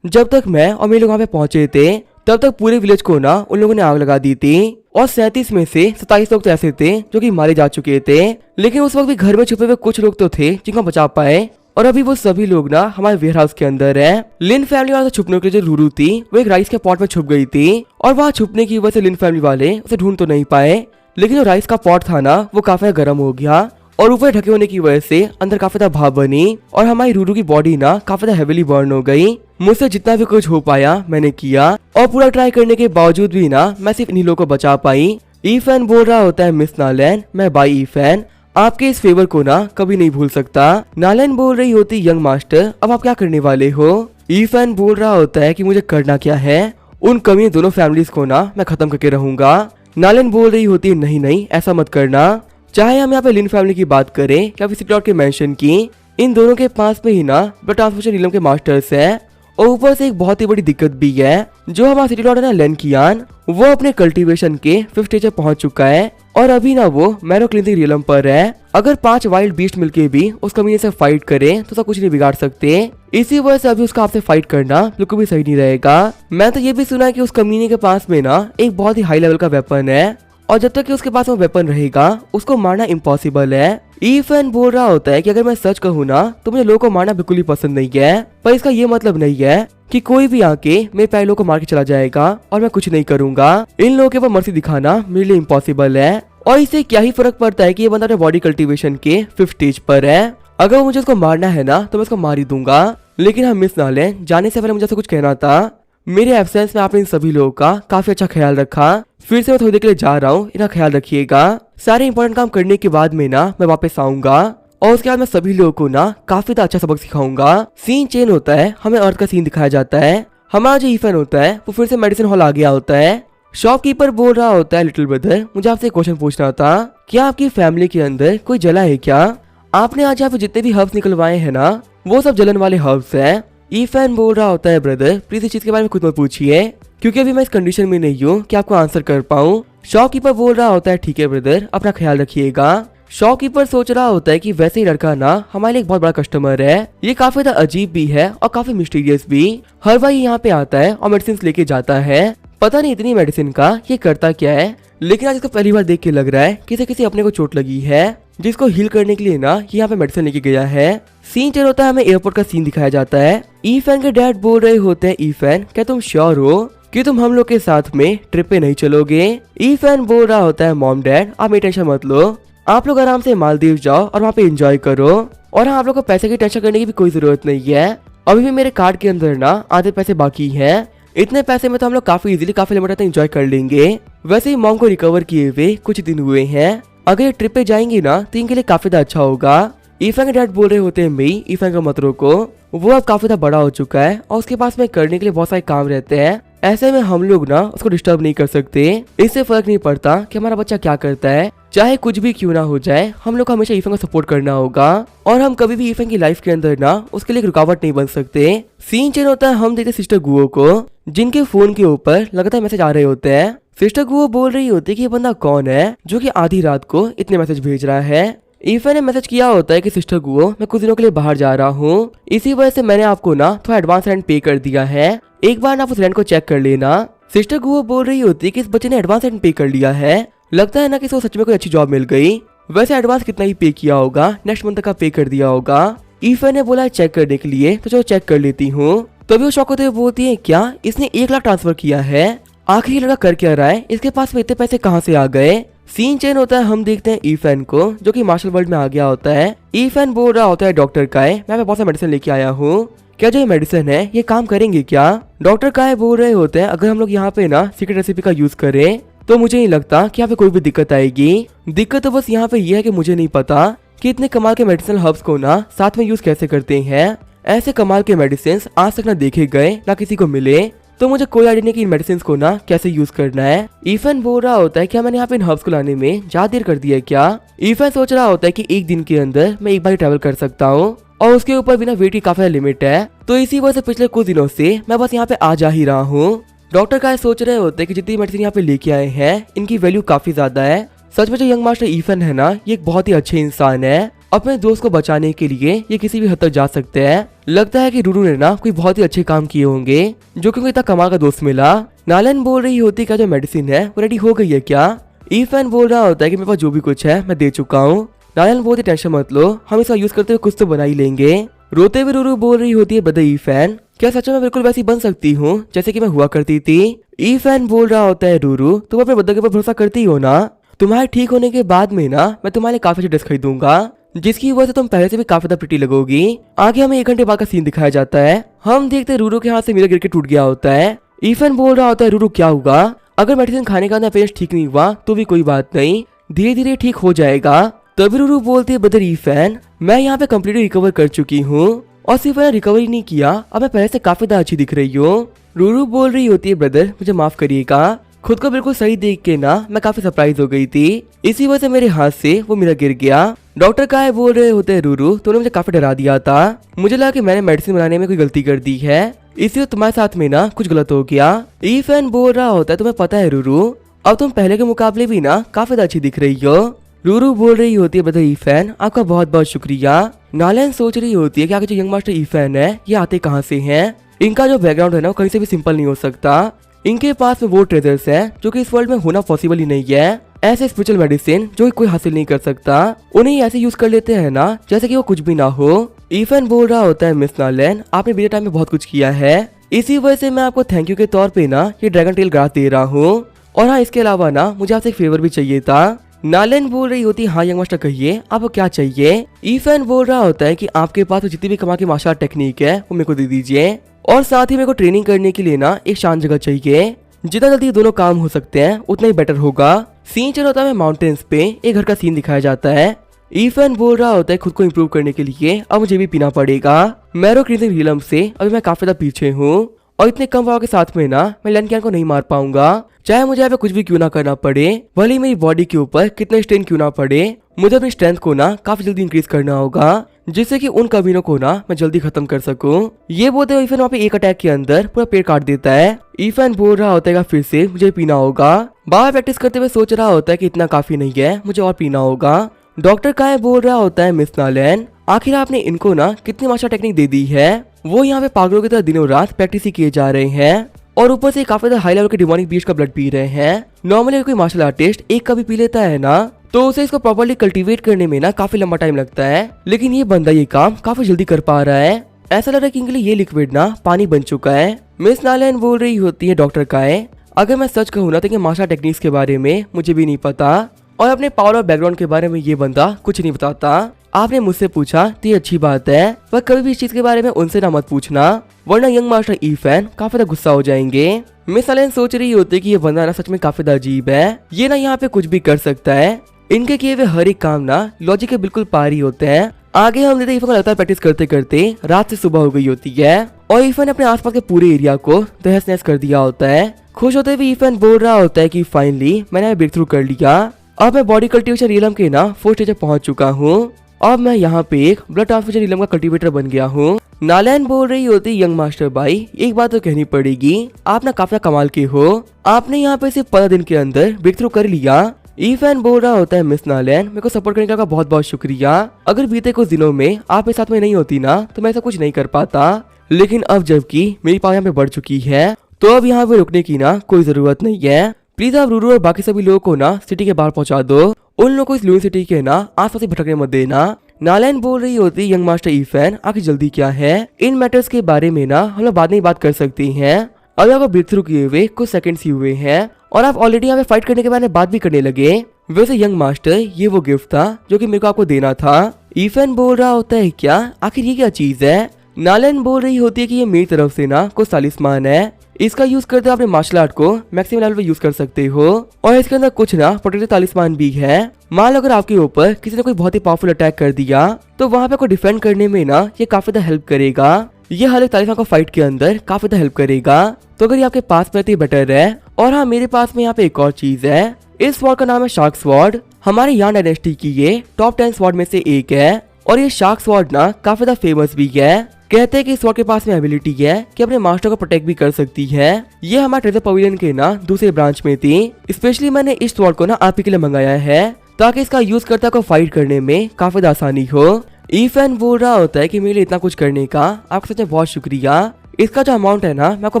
जब तक मैं और मेरे लोग वहाँ पे पहुंचे थे तब तक पूरे विलेज को ना उन लोगों ने आग लगा दी थी और 37 में से 27 लोग तो ऐसे थे जो कि मारे जा चुके थे, लेकिन उस वक्त भी घर में छुपे हुए कुछ लोग तो थे जिनको बचा पाए और अभी वो सभी लोग ना हमारे वेयर हाउस के अंदर है। लिन फैमिली वाले छुपने के लिए जो रूरू थी वो एक राइस के पॉट में छुप गई थी और वहाँ छुपने की वजह से लिन फैमिली वाले उसे ढूंढ तो नहीं पाए, लेकिन जो राइस का पॉट था ना वो काफी गर्म हो गया और ऊपर ढके होने की वजह से अंदर काफी ज्यादा भाप बनी और हमारी रूरू की बॉडी ना काफी ज्यादा हेविली बर्न हो गई। मुझसे जितना भी कुछ हो पाया मैंने किया और पूरा ट्राई करने के बावजूद भी ना मैं सिर्फ इन्हीं लोगों को बचा पाई। ईफन बोल रहा होता है मिस नालन मैं बाई ईफन आपके इस फेवर को ना कभी नहीं भूल सकता। नालन बोल रही होती यंग मास्टर अब आप क्या करने वाले हो? ईफन बोल रहा होता है कि मुझे करना क्या है, उन कमी दोनों फैमिलीज को ना मैं खत्म करके रहूंगा। नालन बोल रही होती है नहीं नहीं ऐसा मत करना, चाहे हम यहाँ पे लिन फैमिली की बात करें या फिर सिटी लॉर्ड के मेंशन की, इन दोनों के पास में ही ना ब्लड ट्रांसफ्यूजन नीलम के मास्टर्स हैं और ऊपर से एक बहुत ही बड़ी दिक्कत भी है जो हमारा सिटी लॉर्ड है ना लेन कियान वो अपने कल्टीवेशन के 5th स्टेज पर पहुंच चुका है और अभी ना वो मैरो क्लिनिक रियलम पर है। अगर 5 वाइल्ड बीस्ट मिलके भी उस कमीने से फाइट करें तो उसका कुछ नहीं बिगाड़ सकते, इसी वजह से अभी उसका आपसे फाइट करना बिल्कुल भी सही नहीं रहेगा। मैं तो ये भी सुना है कि उस कमीने के पास में ना एक बहुत ही हाई लेवल का वेपन है और जब तक कि उसके पास वो वेपन रहेगा उसको मारना इम्पॉसिबल है। ईफन बोल रहा होता है कि अगर मैं सच कहूँ ना तो मुझे लोगों को मारना बिल्कुल ही पसंद नहीं है, पर इसका ये मतलब नहीं है कि कोई भी आके मेरे पैरों को मार के चला जाएगा और मैं कुछ नहीं करूंगा। इन लोगों के ऊपर मर्सी दिखाना मेरे लिए इम्पॉसिबल है। और इससे क्या ही फर्क पड़ता है कि ये बंदा अपने बॉडी कल्टीवेशन के 5th स्टेज पर है। अगर मुझे उसको मारना है ना तो मैं उसको मार ही दूंगा। लेकिन हम मिस नालेन जाने से पहले मुझे कुछ कहना था। मेरे एब्सेंस में आपने इन सभी लोगों का काफी अच्छा ख्याल रखा। फिर से मैं थोड़ी देर के लिए जा रहा हूँ, इनका ख्याल रखिएगा। सारे इंपॉर्टेंट काम करने के बाद में ना मैं वापस आऊंगा और उसके बाद मैं सभी लोगों को ना काफी अच्छा सबक सिखाऊंगा। सीन चेंज होता है, हमें अर्थ का सीन दिखाया जाता है। हमारा जो ईफन होता है वो फिर से मेडिसिन हॉल आ गया होता है। शॉपकीपर बोल रहा होता है, लिटिल ब्रदर मुझे आपसे एक क्वेश्चन पूछना था, क्या आपकी फैमिली के अंदर कोई जला है क्या? आपने आज यहाँ पे जितने भी हर्ब्स निकलवाए हैं ना वो सब जलन वाले हर्ब्स हैं। ईफन बोल रहा होता है, ब्रदर प्लीज इस चीज के बारे में खुद मत पूछिए क्योंकि अभी मैं इस कंडीशन में नहीं हूँ कि आपको आंसर कर पाऊँ। शॉपकीपर बोल रहा होता है, ठीक है ब्रदर अपना ख्याल रखिएगा। शॉपकीपर सोच रहा होता है कि वैसे ही लड़का ना हमारे लिए एक बहुत बड़ा कस्टमर है। ये काफी ज्यादा अजीब भी है और काफी मिस्टीरियस भी। हर बार यहाँ पे आता है और मेडिसिन लेके जाता है। पता नहीं इतनी मेडिसिन का ये करता क्या है, लेकिन आज इसको पहली बार देख के लग रहा है कि किसी अपने को चोट लगी है जिसको हील करने के लिए ना ये यहाँ पे मेडिसिन लेके गया है। सीन चल होता है, हमें एयरपोर्ट का सीन दिखाया जाता है। ईफन के डैड बोल रहे होते हैं, ईफन क्या तुम श्योर हो कि तुम हम लोग के साथ में ट्रिप पे नहीं चलोगे? ईफन बोल रहा होता है, मॉम डैड आप मेरी टेंशन मत लो, आप लोग आराम से मालदीव जाओ और वहाँ पे एंजॉय करो। और हाँ, आप लोग को पैसे की टेंशन करने की भी कोई जरूरत नहीं है। अभी भी मेरे कार्ड के अंदर ना आधे पैसे बाकी हैं। इतने पैसे में तो हम लोग काफी इजीली काफी लिमिट तक एंजॉय कर लेंगे। वैसे ही मॉम को रिकवर किए हुए कुछ दिन हुए हैं। अगर ये ट्रिप पे जाएंगे ना तो इनके लिए काफी ज्यादा अच्छा होगा। ईफन के डैड बोल रहे होते हैं, मई ईफन का मत रोको, वो अब काफी ज्यादा बड़ा हो चुका है और उसके पास में करने के लिए बहुत सारे काम रहते हैं। ऐसे में हम लोग ना उसको डिस्टर्ब नहीं कर सकते। इससे फर्क नहीं पड़ता कि हमारा बच्चा क्या करता है, चाहे कुछ भी क्यों ना हो जाए हम लोग को हमेशा ईफन को सपोर्ट करना होगा और हम कभी भी ईफन की लाइफ के अंदर ना उसके लिए एक रुकावट नहीं बन सकते। सीन चेंज होता है, हम देखते सिस्टर गुओ को जिनके फोन के ऊपर लगातार मैसेज आ रहे होते हैं। सिस्टर गुओ बोल रही होती है कि ये बंदा कौन है जो कि आधी रात को इतने मैसेज भेज रहा है। ईफन ने मैसेज किया होता है कि सिस्टर गुओ मैं कुछ दिनों के लिए बाहर जा रहा हूँ, इसी वजह से मैंने आपको ना थोड़ा एडवांस रेंट पे कर दिया है, एक बार ना आप उस रेंट को चेक कर लेना। सिस्टर गुओ बोल रही होती है कि इस बच्चे ने एडवांस रेंट पे कर लिया है, लगता है ना कि इसको सच में कोई अच्छी जॉब मिल गई। वैसे एडवांस कितना ही पे किया होगा, नेक्स्ट मंथ का पे कर दिया होगा। ईफन ने बोला चेक करने के लिए, तो चलो चेक कर लेती हूँ। तभी वो शॉक होते हुए बोलती है, क्या इसने 1 लाख ट्रांसफर किया है? आखिर ये लड़का कर क्या रहा है, इसके पास में इतने पैसे कहाँ से आ गए? सीन चेंज होता है, हम देखते हैं ईफन को जो कि मार्शल वर्ल्ड में आ गया होता है। ईफन बोल रहा होता है, डॉक्टर काय मैं बहुत सारा मेडिसिन लेके आया हूँ, क्या जो ये मेडिसिन है ये काम करेंगे क्या? डॉक्टर काय बोल रहे होते हैं, अगर हम लोग यहाँ पे ना सीक्रेट रेसिपी का यूज करें तो मुझे नहीं लगता कि यहाँ पे कोई भी दिक्कत आएगी। दिक्कत तो बस यहाँ पे ये है कि मुझे नहीं पता कि इतने कमाल के मेडिसिनल हर्ब्स को ना साथ में यूज कैसे करते हैं। ऐसे कमाल के मेडिसिन आज तक ना देखे गए ना किसी को मिले, तो मुझे कोई आइडिया नहीं कि इन मेडिसिन को ना कैसे यूज करना है। ईफन बोल रहा होता है, क्या मैंने यहाँ पे इन हर्ब्स को लाने में ज्यादा देर कर दिया है क्या? ईफन सोच रहा होता है कि एक दिन के अंदर मैं एक बार ट्रेवल कर सकता हूँ और उसके ऊपर बिना वेट की काफी लिमिट है, तो इसी वजह से पिछले कुछ दिनों से मैं बस यहाँ पे आ जा ही रहा हूँ। डॉक्टर काय सोच रहे होते हैं कि जितनी मेडिसिन यहाँ पे लेके आए हैं इनकी वैल्यू काफी ज्यादा है। सच में जो यंग मास्टर ईफन है ना ये एक बहुत ही अच्छे इंसान है, अपने दोस्त को बचाने के लिए ये किसी भी हद तक जा सकते हैं। लगता है कि रूरू ने ना कोई बहुत ही अच्छे काम किए होंगे जो कि उनको इतना कमाल का दोस्त मिला। नालन बोल रही होती है, क्या जो मेडिसिन है वो रेडी हो गई है क्या? ईफन बोल रहा होता है कि मेरे पास जो भी कुछ है मैं दे चुका हूँ। नालन बोलती टेंशन मत लो, हम इसका यूज करते हुए कुछ तो बना ही लेंगे। रोते हुए रूरू बोल रही होती है, ब्रदर ईफन क्या सच में बिल्कुल वैसी बन सकती हूँ जैसे कि मैं हुआ करती थी? ईफन बोल रहा होता है, रूरू तुम अपने ब्रदर के ऊपर भरोसा करती हो ना? तुम्हारे ठीक होने के बाद में ना मैं तुम्हारे काफी अच्छे ड्रेस खरीदूंगा जिसकी वजह से तुम पहले से भी काफी ज्यादा प्रिटी लगोगी। आगे हमें 1 घंटे बाद का सीन दिखाया जाता है। हम देखते हैं रूरू के हाथ से मिरर गिर के टूट गया होता है। ईफन बोल रहा होता है, रूरू क्या होगा? अगर मेडिसिन खाने का अपेयरेंस ठीक नहीं हुआ तो भी कोई बात नहीं, धीरे धीरे ठीक हो जाएगा। तभी रूरू बोलती है, ब्रदर ईफन मैं यहाँ पे कम्प्लीटली रिकवर कर चुकी हूँ और सिर्फ मैंने रिकवरी नहीं किया, अब मैं पहले से काफी ज्यादा अच्छी दिख रही हूँ। रूरू बोल रही होती है, ब्रदर मुझे माफ करिएगा, खुद को बिल्कुल सही देख के ना मैं काफी सरप्राइज हो गई थी, इसी वजह से मेरे हाथ से वो मिरर गिर गया। डॉक्टर काय बोल रहे होते हैं, रूरू तूने मुझे काफी डरा दिया था, मुझे लगा कि मैंने मेडिसिन बनाने में कोई गलती कर दी है, इसलिए तुम्हारे साथ में ना कुछ गलत हो गया। ईफन बोल रहा होता है, तुम्हें पता है रूरू अब तुम पहले के मुकाबले भी ना काफी अच्छी दिख रही हो। रूरू बोल रही होती है, ब्रदर ईफन आपका बहुत बहुत शुक्रिया। नालन सोच रही होती है कि आगे जो यंग मास्टर ईफन है ये आते कहाँ से हैं? इनका जो बैकग्राउंड है ना वो कहीं से भी सिंपल नहीं हो सकता। इनके पास में वो ट्रेजर्स हैं जो कि इस वर्ल्ड में होना पॉसिबल ही नहीं है। ऐसे स्पिरिचुअल मेडिसिन जो कोई हासिल नहीं कर सकता, उन्हें ऐसे यूज कर लेते हैं ना जैसे कि वो कुछ भी ना हो। ईफन बोल रहा होता है मिस नालन, आपने बीते टाइम में बहुत कुछ किया है, इसी वजह से मैं आपको थैंक यू के तौर पे ना ये ड्रैगन टेल ग्रास दे रहा हूँ। और हाँ, इसके अलावा ना मुझे आपसे एक फेवर भी चाहिए था। नालन बोल रही होती हाँ यंग मास्टर कहिए आपको क्या चाहिए। ईफन बोल रहा होता है कि आपके पास तो जितनी भी कमा की मार्शल आर्ट टेक्निक है वो मेरे को दे दीजिए, और साथ ही मेरे को ट्रेनिंग करने के लिए ना एक शांत जगह चाहिए। जितना जल्दी दोनों काम हो सकते हैं उतना ही बेटर होगा। सीन चल होता है माउंटेन्स पे एक घर का सीन दिखाया जाता है। ईफन बोल रहा होता है खुद को इम्प्रूव करने के लिए अब मुझे भी पीना पड़ेगा। मैरो क्रीजिंग रीलम से अभी मैं काफी ज्यादा पीछे हूँ, और इतने कम पावर के साथ में ना मैं लैंकियन को नहीं मार पाऊंगा, चाहे मुझे यहाँ पे कुछ भी क्यों ना करना पड़े, भले ही मेरी बॉडी के ऊपर कितना स्ट्रेन क्यों ना पड़े। मुझे अपनी स्ट्रेंथ को ना काफी जल्दी इंक्रीज करना होगा, जिससे कि उन कमीनों को ना मैं जल्दी खत्म कर सकूं। ये बोलते हुए ईफन वहाँ पे एक अटैक के अंदर पूरा पेड़ काट देता है। ईफन बोल रहा होता है फिर से मुझे पीना होगा। बाहर प्रैक्टिस करते हुए सोच रहा होता है कि इतना काफी नहीं है, मुझे और पीना होगा। डॉक्टर काय बोल रहा होता है मिस नालन, आखिर आपने इनको ना कितनी मार्शल टेक्निक दे दी है। वो यहाँ पे पागलों की तरह दिनों रात प्रैक्टिस ही किए जा रहे हैं, और ऊपर से काफी ज्यादा हाई लेवल के डिमोनिक बीस्ट का ब्लड पी रहे हैं। नॉर्मली कोई मार्शल आर्टिस्ट एक का भी पी लेता है ना तो उसे इसको प्रॉपर्ली कल्टीवेट करने में ना काफी लंबा टाइम लगता है, लेकिन ये बंदा ये काम काफी जल्दी कर पा रहा है। ऐसा लग रहा है कि इनके लिए ये लिक्विड ना पानी बन चुका है। मिस नालन बोल रही होती है डॉक्टर काय, अगर मैं सच कहूँ ना तो मार्शल टेक्निक्स के बारे में मुझे भी नहीं पता, और अपने पावर और बैकग्राउंड के बारे में ये बंदा कुछ नहीं बताता। आपने मुझसे पूछा तो ये अच्छी बात है, पर कभी भी इस चीज के बारे में उनसे ना मत पूछना, वरना यंग मास्टर ईफन काफी ज्यादा गुस्सा हो जाएंगे। मिस नालन सोच रही होती कि ये बंदा ना सच में काफी ज्यादा अजीब है, ये ना यहाँ पे कुछ भी कर सकता है। इनके किए हुए हर एक काम ना लॉजिक के बिल्कुल पार ही होते हैं। आगे हम देखते ईफन को लगातार प्रैक्टिस करते करते रात से सुबह हो गई होती है, और ईफन ने अपने आसपास के पूरे एरिया को तहस नहस कर दिया होता है। खुश होते हुए ईफन बोल रहा होता है कि फाइनली मैंने ब्रेक थ्रू कर लिया, अब मैं बॉडी कल्टीवेशन रीलम के ना 4th स्टेज पर पहुंच चुका हूँ। अब मैं यहाँ पे एक ब्लड ट्रांसफ्यूजन रीलम का कल्टीवेटर बन गया हूँ। नालन बोल रही होती यंग मास्टर भाई, एक बात तो कहनी पड़ेगी, आप ना काफी कमाल के हो, आपने यहाँ पे सिर्फ 15 दिन के अंदर ब्रेक थ्रू कर लिया। ईफन बोल रहा होता है मिस नालन, मेरे को सपोर्ट करने का बहुत बहुत शुक्रिया, अगर बीते कुछ दिनों में आप मेरे साथ में नहीं होती ना तो मैं ऐसा कुछ नहीं कर पाता, लेकिन अब जबकि मेरी पावर यहाँ पे बढ़ चुकी है तो अब यहाँ पे रुकने की ना कोई जरूरत नहीं है। प्लीज आप रूरू और बाकी सभी लोगों को ना सिटी के बाहर पहुंचा दो, उन लोगों को इस लूइन सिटी के ना आसपास ही भटकने मत देना। नालन बोल रही होती यंग मास्टर ईफन, आखिर जल्दी क्या है, इन मैटर्स के बारे में ना हम लोग बाद में बात कर सकते हैं। अभी आपको ब्रेक थ्रू किए हुए कुछ सेकंड्स ही हुए हैं और आप ऑलरेडी यहाँ पे फाइट करने के बारे में बात भी करने लगे। वैसे यंग मास्टर ये वो गिफ्ट था जो कि मेरे को आपको देना था। ईफन बोल रहा होता है क्या, आखिर ये क्या चीज है। नालन बोल रही होती है कि ये मेरी तरफ से ना कुछ तालिस्मान है, इसका यूज करते अपने मार्शल आर्ट को मैक्सिमम लेवल पे यूज कर सकते हो, और इसके अंदर कुछ ना प्रोटेक्टिव तालिस्मान भी है। मान लो अगर आपके ऊपर किसी ने कोई बहुत ही पावरफुल अटैक कर दिया तो वहाँ पे को डिफेंड करने में ना ये काफी ज्यादा हेल्प करेगा। ये हर एक तालिस्मान को फाइट के अंदर काफी ज्यादा हेल्प करेगा, तो अगर ये आपके पास में तो बेटर है। और हाँ, मेरे पास में यहाँ पे एक और चीज है, इस स्वॉर्ड का नाम है शार्क स्वॉर्ड। हमारे यान डायनेस्टी की ये टॉप 10 स्वॉर्ड में से एक है, और ये शार्क स्वॉर्ड ना काफी ज्यादा फेमस भी है। कहते हैं कि इस स्वॉर्ड के पास में एबिलिटी है कि अपने मास्टर को प्रोटेक्ट भी कर सकती है। ये हमारे ट्रेजर पवेलियन के ना दूसरे ब्रांच में थी। स्पेशली मैंने इस स्वॉर्ड को ना आप ही के लिए मंगाया है ताकि इसका यूज करता को फाइट करने में काफी ज्यादा आसानी हो। ईफन बोल रहा होता है कि मेरे लिए इतना कुछ करने का आपका सच में बहुत शुक्रिया, इसका जो अमाउंट है ना मैं आपको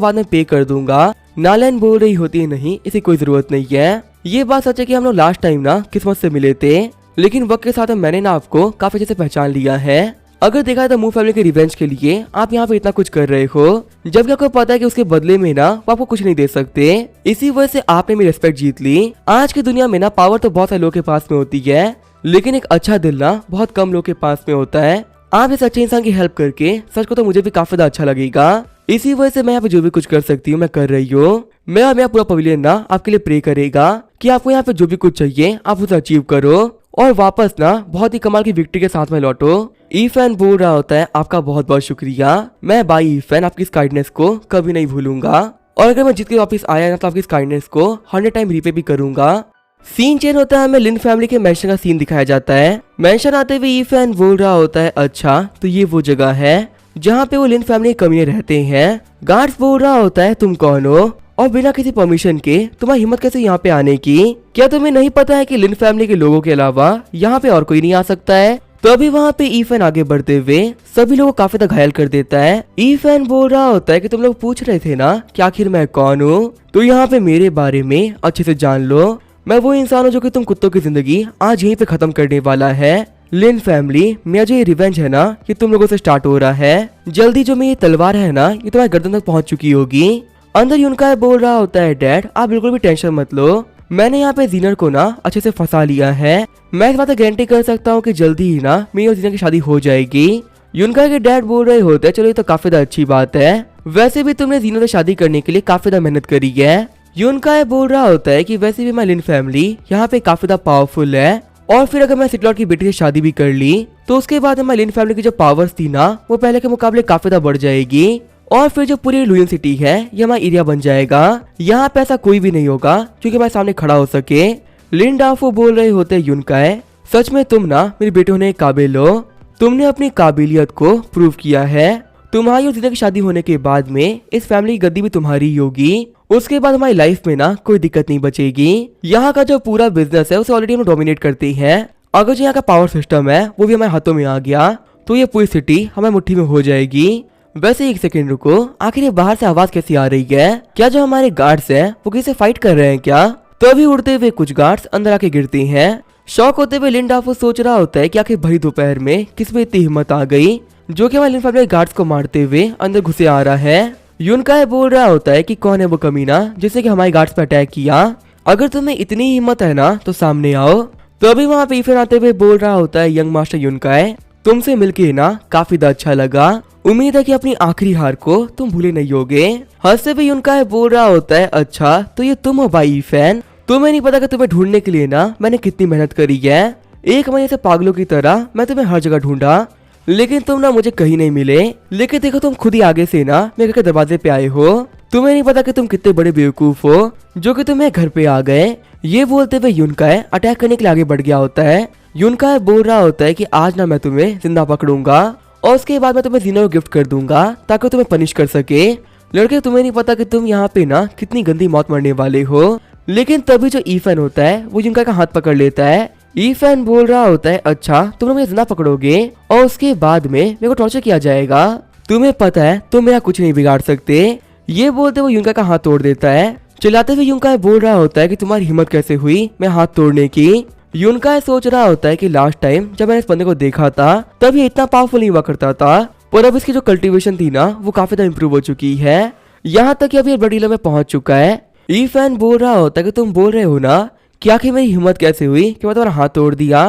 बाद में पे कर दूंगा। नालन बोल रही होती है नहीं, इसकी कोई जरूरत नहीं है। ये बात सच है कि हम लोग लास्ट टाइम ना किस्मत से मिले थे, लेकिन वक्त के साथ मैंने ना आपको काफी अच्छे से पहचान लिया है। अगर देखा है तो मूव फैमिली के रिवेंज के लिए आप यहाँ पे इतना कुछ कर रहे हो, जबकि आपको पता है कि उसके बदले में ना वो आपको कुछ नहीं दे सकते। इसी वजह से आपने मेरी रिस्पेक्ट जीत ली। आज की दुनिया में ना पावर तो बहुत सारे लोगों के पास में होती है, लेकिन एक अच्छा दिल ना बहुत कम लोगों के पास में होता है। आप इस अच्छे इंसान की हेल्प करके सच को तो मुझे भी काफी अच्छा लगेगा। इसी वजह से मैं यहाँ पे जो भी कुछ कर सकती हूँ मैं कर रही हूँ। मेरा पूरा पवेलियन ना आपके लिए प्रे करेगा कि आपको यहाँ पे जो भी कुछ चाहिए आप उसे अचीव करो और वापस ना बहुत ही कमाल की विक्ट्री के साथ में लौटो। ईफन बोल रहा होता है आपका बहुत बहुत शुक्रिया, मैं भाई ईफन आपकी इस काइंडनेस को कभी नहीं भूलूंगा, और अगर मैं जीत के वापस आया ना तो आपकी इस काइंडनेस को 100 टाइम रीपे भी करूंगा। सीन चेंज होता है, हमें लिन फैमिली के मेंशन का सीन दिखाया जाता है। मेंशन आते हुए ईफन बोल रहा होता है अच्छा तो ये वो जगह है जहाँ पे वो लिन फैमिली के कमीने रहते हैं। गार्ड्स बोल रहा होता है तुम कौन हो और बिना किसी परमिशन के तुम्हारी हिम्मत कैसे यहाँ पे आने की, क्या तुम्हें नहीं पता है कि लिन फैमिली के लोगों के अलावा यहाँ पे और कोई नहीं आ सकता है। तो अभी वहाँ पे ईफन आगे बढ़ते हुए सभी लोगों को काफी ज्यादा घायल कर देता है। ईफन बोल रहा होता है कि तुम लोग पूछ रहे थे ना कि आखिर मैं कौन हूँ, तो यहाँ पे मेरे बारे में अच्छे से जान लो। मैं वो इंसान हूँ जो कि तुम कुत्तों की जिंदगी आज यहीं पे खत्म करने वाला है। लिन फैमिली, मेरा जो ये रिवेंज है ना, ये तुम लोगों से स्टार्ट हो रहा है। जल्दी जो मेरी तलवार है ना, ये तुम्हारे गर्दन तक पहुंच चुकी होगी। अंदर यूनकाई बोल रहा होता है, डैड आप बिल्कुल भी टेंशन मत लो, मैंने यहाँ पे जीनर को ना अच्छे से फंसा लिया है। मैं इस बात से गारंटी कर सकता हूँ कि जल्दी ही ना मेरी और जीनर की शादी हो जाएगी। यूनकाई के डैड बोल रहे होते हैं, चलो ये तो काफी ज्यादा अच्छी बात है, वैसे भी तुमने जीनर से शादी करने के लिए काफी ज्यादा मेहनत करी है। यूनकाई बोल रहा होता है कि वैसे भी मैं लिन फैमिली यहाँ पे काफी ज्यादा पावरफुल है, और फिर अगर मैं सिटी की बेटी से शादी भी कर ली तो उसके बाद मैं लिन फैमिली की जो पावर्स थी ना, वो पहले के मुकाबले काफी ज्यादा बढ़ जाएगी। और फिर जो पूरी लुयन सिटी है ये हमारा एरिया बन जाएगा। यहाँ पे ऐसा कोई भी नहीं होगा क्योंकि हमारे सामने खड़ा हो सके। लिन डाफो बोल रहे होते यूनकाई, सच में तुम ना मेरी बेटी होने के काबिल हो, तुमने अपनी काबिलियत को प्रूव किया है। तुम्हारी और जीनर की शादी होने के बाद में इस फैमिली की गद्दी भी तुम्हारी ही होगी। उसके बाद हमारी लाइफ में ना कोई दिक्कत नहीं बचेगी। यहाँ का जो पूरा बिजनेस है उसे ऑलरेडी हम डोमिनेट करते हैं। अगर जो यहाँ का पावर सिस्टम है वो भी हमारे हाथों में आ गया तो ये पूरी सिटी हमारी मुट्ठी में हो जाएगी। वैसे एक सेकंड रुको, आखिर ये बाहर से आवाज कैसी आ रही है? क्या जो हमारे गार्ड्स हैं वो किसी से फाइट कर रहे हैं क्या? तभी उड़ते हुए कुछ गार्ड्स अंदर आके गिरते हैं। शॉक होते हुए लिन डाफो सोच रहा होता है कि आखिर भरी दोपहर में किसमें इतनी हिम्मत आ गई जो कि हमारे लिन फैमिली गार्ड्स को मारते हुए अंदर घुसे आ रहा है। यूनकाई बोल रहा होता है कि कौन है वो कमीना जिसने कि हमारे गार्ड्स पर अटैक किया, अगर तुम्हें इतनी हिम्मत है ना तो सामने आओ। तो अभी वहाँ पे ईफन आते हुए बोल रहा होता है, यंग मास्टर यूनकाई तुमसे मिलके ना काफी अच्छा लगा, उम्मीद है कि अपनी आखिरी हार को तुम भूले नहीं होगे। हंसते हुए यूनकाई बोल रहा होता है, अच्छा तो ये तुम हो भाई ईफन, तुम्हें नहीं पता कि तुम्हें ढूंढने के लिए ना मैंने कितनी मेहनत करी है। 1 महीने से पागलों की तरह मैं तुम्हें हर जगह ढूंढा लेकिन तुम ना मुझे कहीं नहीं मिले। लेकिन देखो तुम खुद ही आगे से ना मेरे घर के दरवाजे पे आए हो, तुम्हें नहीं पता कि तुम कितने बड़े बेवकूफ हो जो कि तुम्हें घर पे आ गए। ये बोलते हुए यूनकाई अटैक करने के लिए आगे बढ़ गया होता है। यूनकाई बोल रहा होता है कि आज ना मैं तुम्हें जिंदा पकड़ूंगा और उसके बाद मैं तुम्हें जीनर को गिफ्ट कर दूंगा ताकि तुम्हें पनिश कर सके। लड़के तुम्हें नहीं पता कि तुम यहाँ पे ना कितनी गंदी मौत मरने वाले हो। लेकिन तभी जो ईफन होता है वो यूनकाई का हाथ पकड़ लेता है। ईफन बोल रहा होता है, अच्छा तुम मुझे जिंदा पकड़ोगे और उसके बाद में मेरे को टॉर्चर किया जाएगा, तुम्हें पता है तुम मेरा कुछ नहीं बिगाड़ सकते। ये बोलते वो यूनकाई का हाथ तोड़ देता है। चिल्लाते हुए यूनकाई बोल रहा होता है कि तुम्हारी हिम्मत कैसे हुई मैं हाथ तोड़ने की। यूनकाई सोच रहा होता है कि लास्ट टाइम जब मैंने इस बंदे को देखा था तब ये इतना पावरफुल नहीं हुआ करता था, पर अब इसकी जो कल्टीवेशन थी ना वो काफी ज्यादा इंप्रूव हो चुकी है। यहाँ तक कि अभी बड़ी में पहुंच चुका है। ईफन बोल रहा होता है कि तुम बोल रहे हो ना कि आखिर मेरी हिम्मत कैसे हुई कि मैं तुम्हारा हाथ तोड़ दिया,